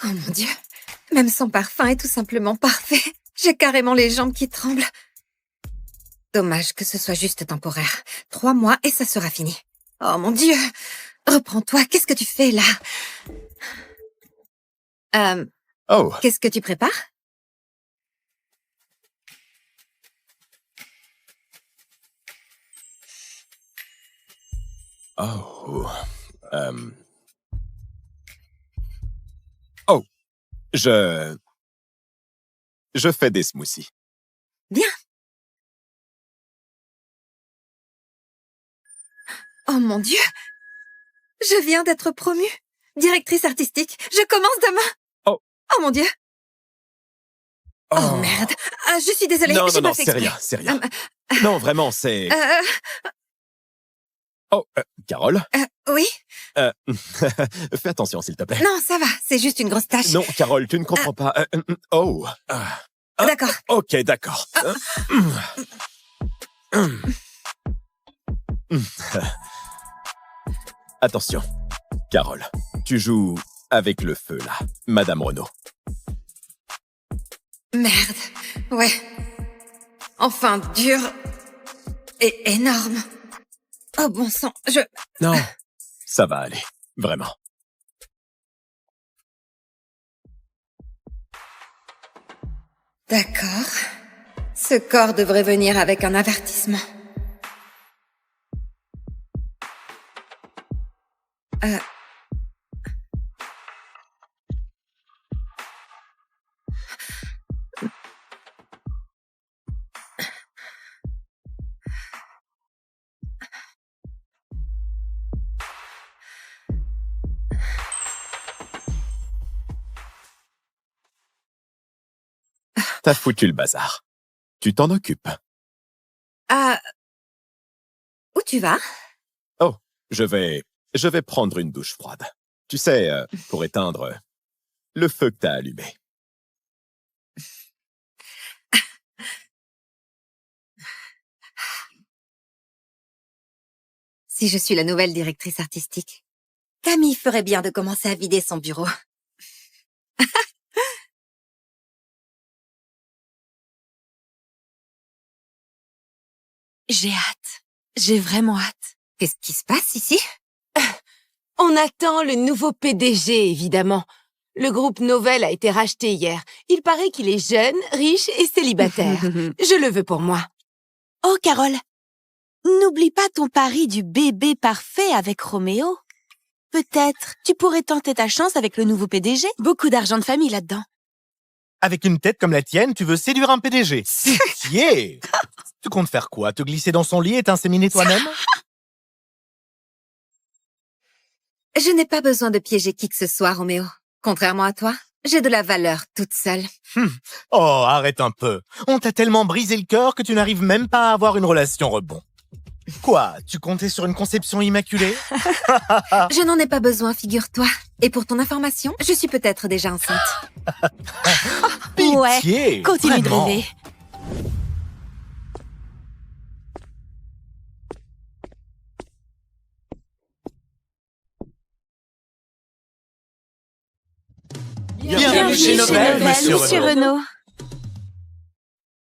Oh mon Dieu. Même son parfum est tout simplement parfait. J'ai carrément les jambes qui tremblent. Dommage que ce soit juste temporaire. 3 mois et ça sera fini. Oh mon Dieu. Reprends-toi. Qu'est-ce que tu fais là? Oh. Qu'est-ce que tu prépares? Oh. Oh. Je fais des smoothies. Bien. Oh mon Dieu. Je viens d'être promue. Directrice artistique. Je commence demain. Oh. Oh mon Dieu. Oh merde. Je suis désolée. Non, j'ai non, pas fait c'est exprès. rien, c'est rien. Non, vraiment, c'est... Oh, Carole? Oui? Fais attention, s'il te plaît. Non, ça va. C'est juste une grosse tache. Non, Carole, tu ne comprends pas. Oh. D'accord. Ok, d'accord. Attention. Carole, tu joues avec le feu, là. Madame Renaud. Merde. Ouais. Enfin, dur. Et énorme. Oh bon sang, Non, ça va aller. Vraiment. D'accord. Ce corps devrait venir avec un avertissement. T'as foutu le bazar. Tu t'en occupes. Où tu vas? Oh, Je vais prendre une douche froide. Tu sais, pour éteindre le feu que t'as allumé. Si je suis la nouvelle directrice artistique, Camille ferait bien de commencer à vider son bureau. J'ai hâte. J'ai vraiment hâte. Qu'est-ce qui se passe ici? On attend le nouveau PDG, évidemment. Le groupe Novel a été racheté hier. Il paraît qu'il est jeune, riche et célibataire. Je le veux pour moi. Oh, Carole, n'oublie pas ton pari du bébé parfait avec Roméo. Peut-être tu pourrais tenter ta chance avec le nouveau PDG. Beaucoup d'argent de famille là-dedans. Avec une tête comme la tienne, tu veux séduire un PDG. Pitié! Tu comptes faire quoi? Te glisser dans son lit et t'inséminer toi-même? Je n'ai pas besoin de piéger qui que ce soit, Roméo. Contrairement à toi, j'ai de la valeur toute seule. Oh, arrête un peu. On t'a tellement brisé le cœur que tu n'arrives même pas à avoir une relation rebond. Quoi? Tu comptais sur une conception immaculée? Je n'en ai pas besoin, figure-toi. Et pour ton information, je suis peut-être déjà enceinte. Pitié, ouais, continue vraiment. de rêver. Bienvenue chez Novel, Monsieur Renaud.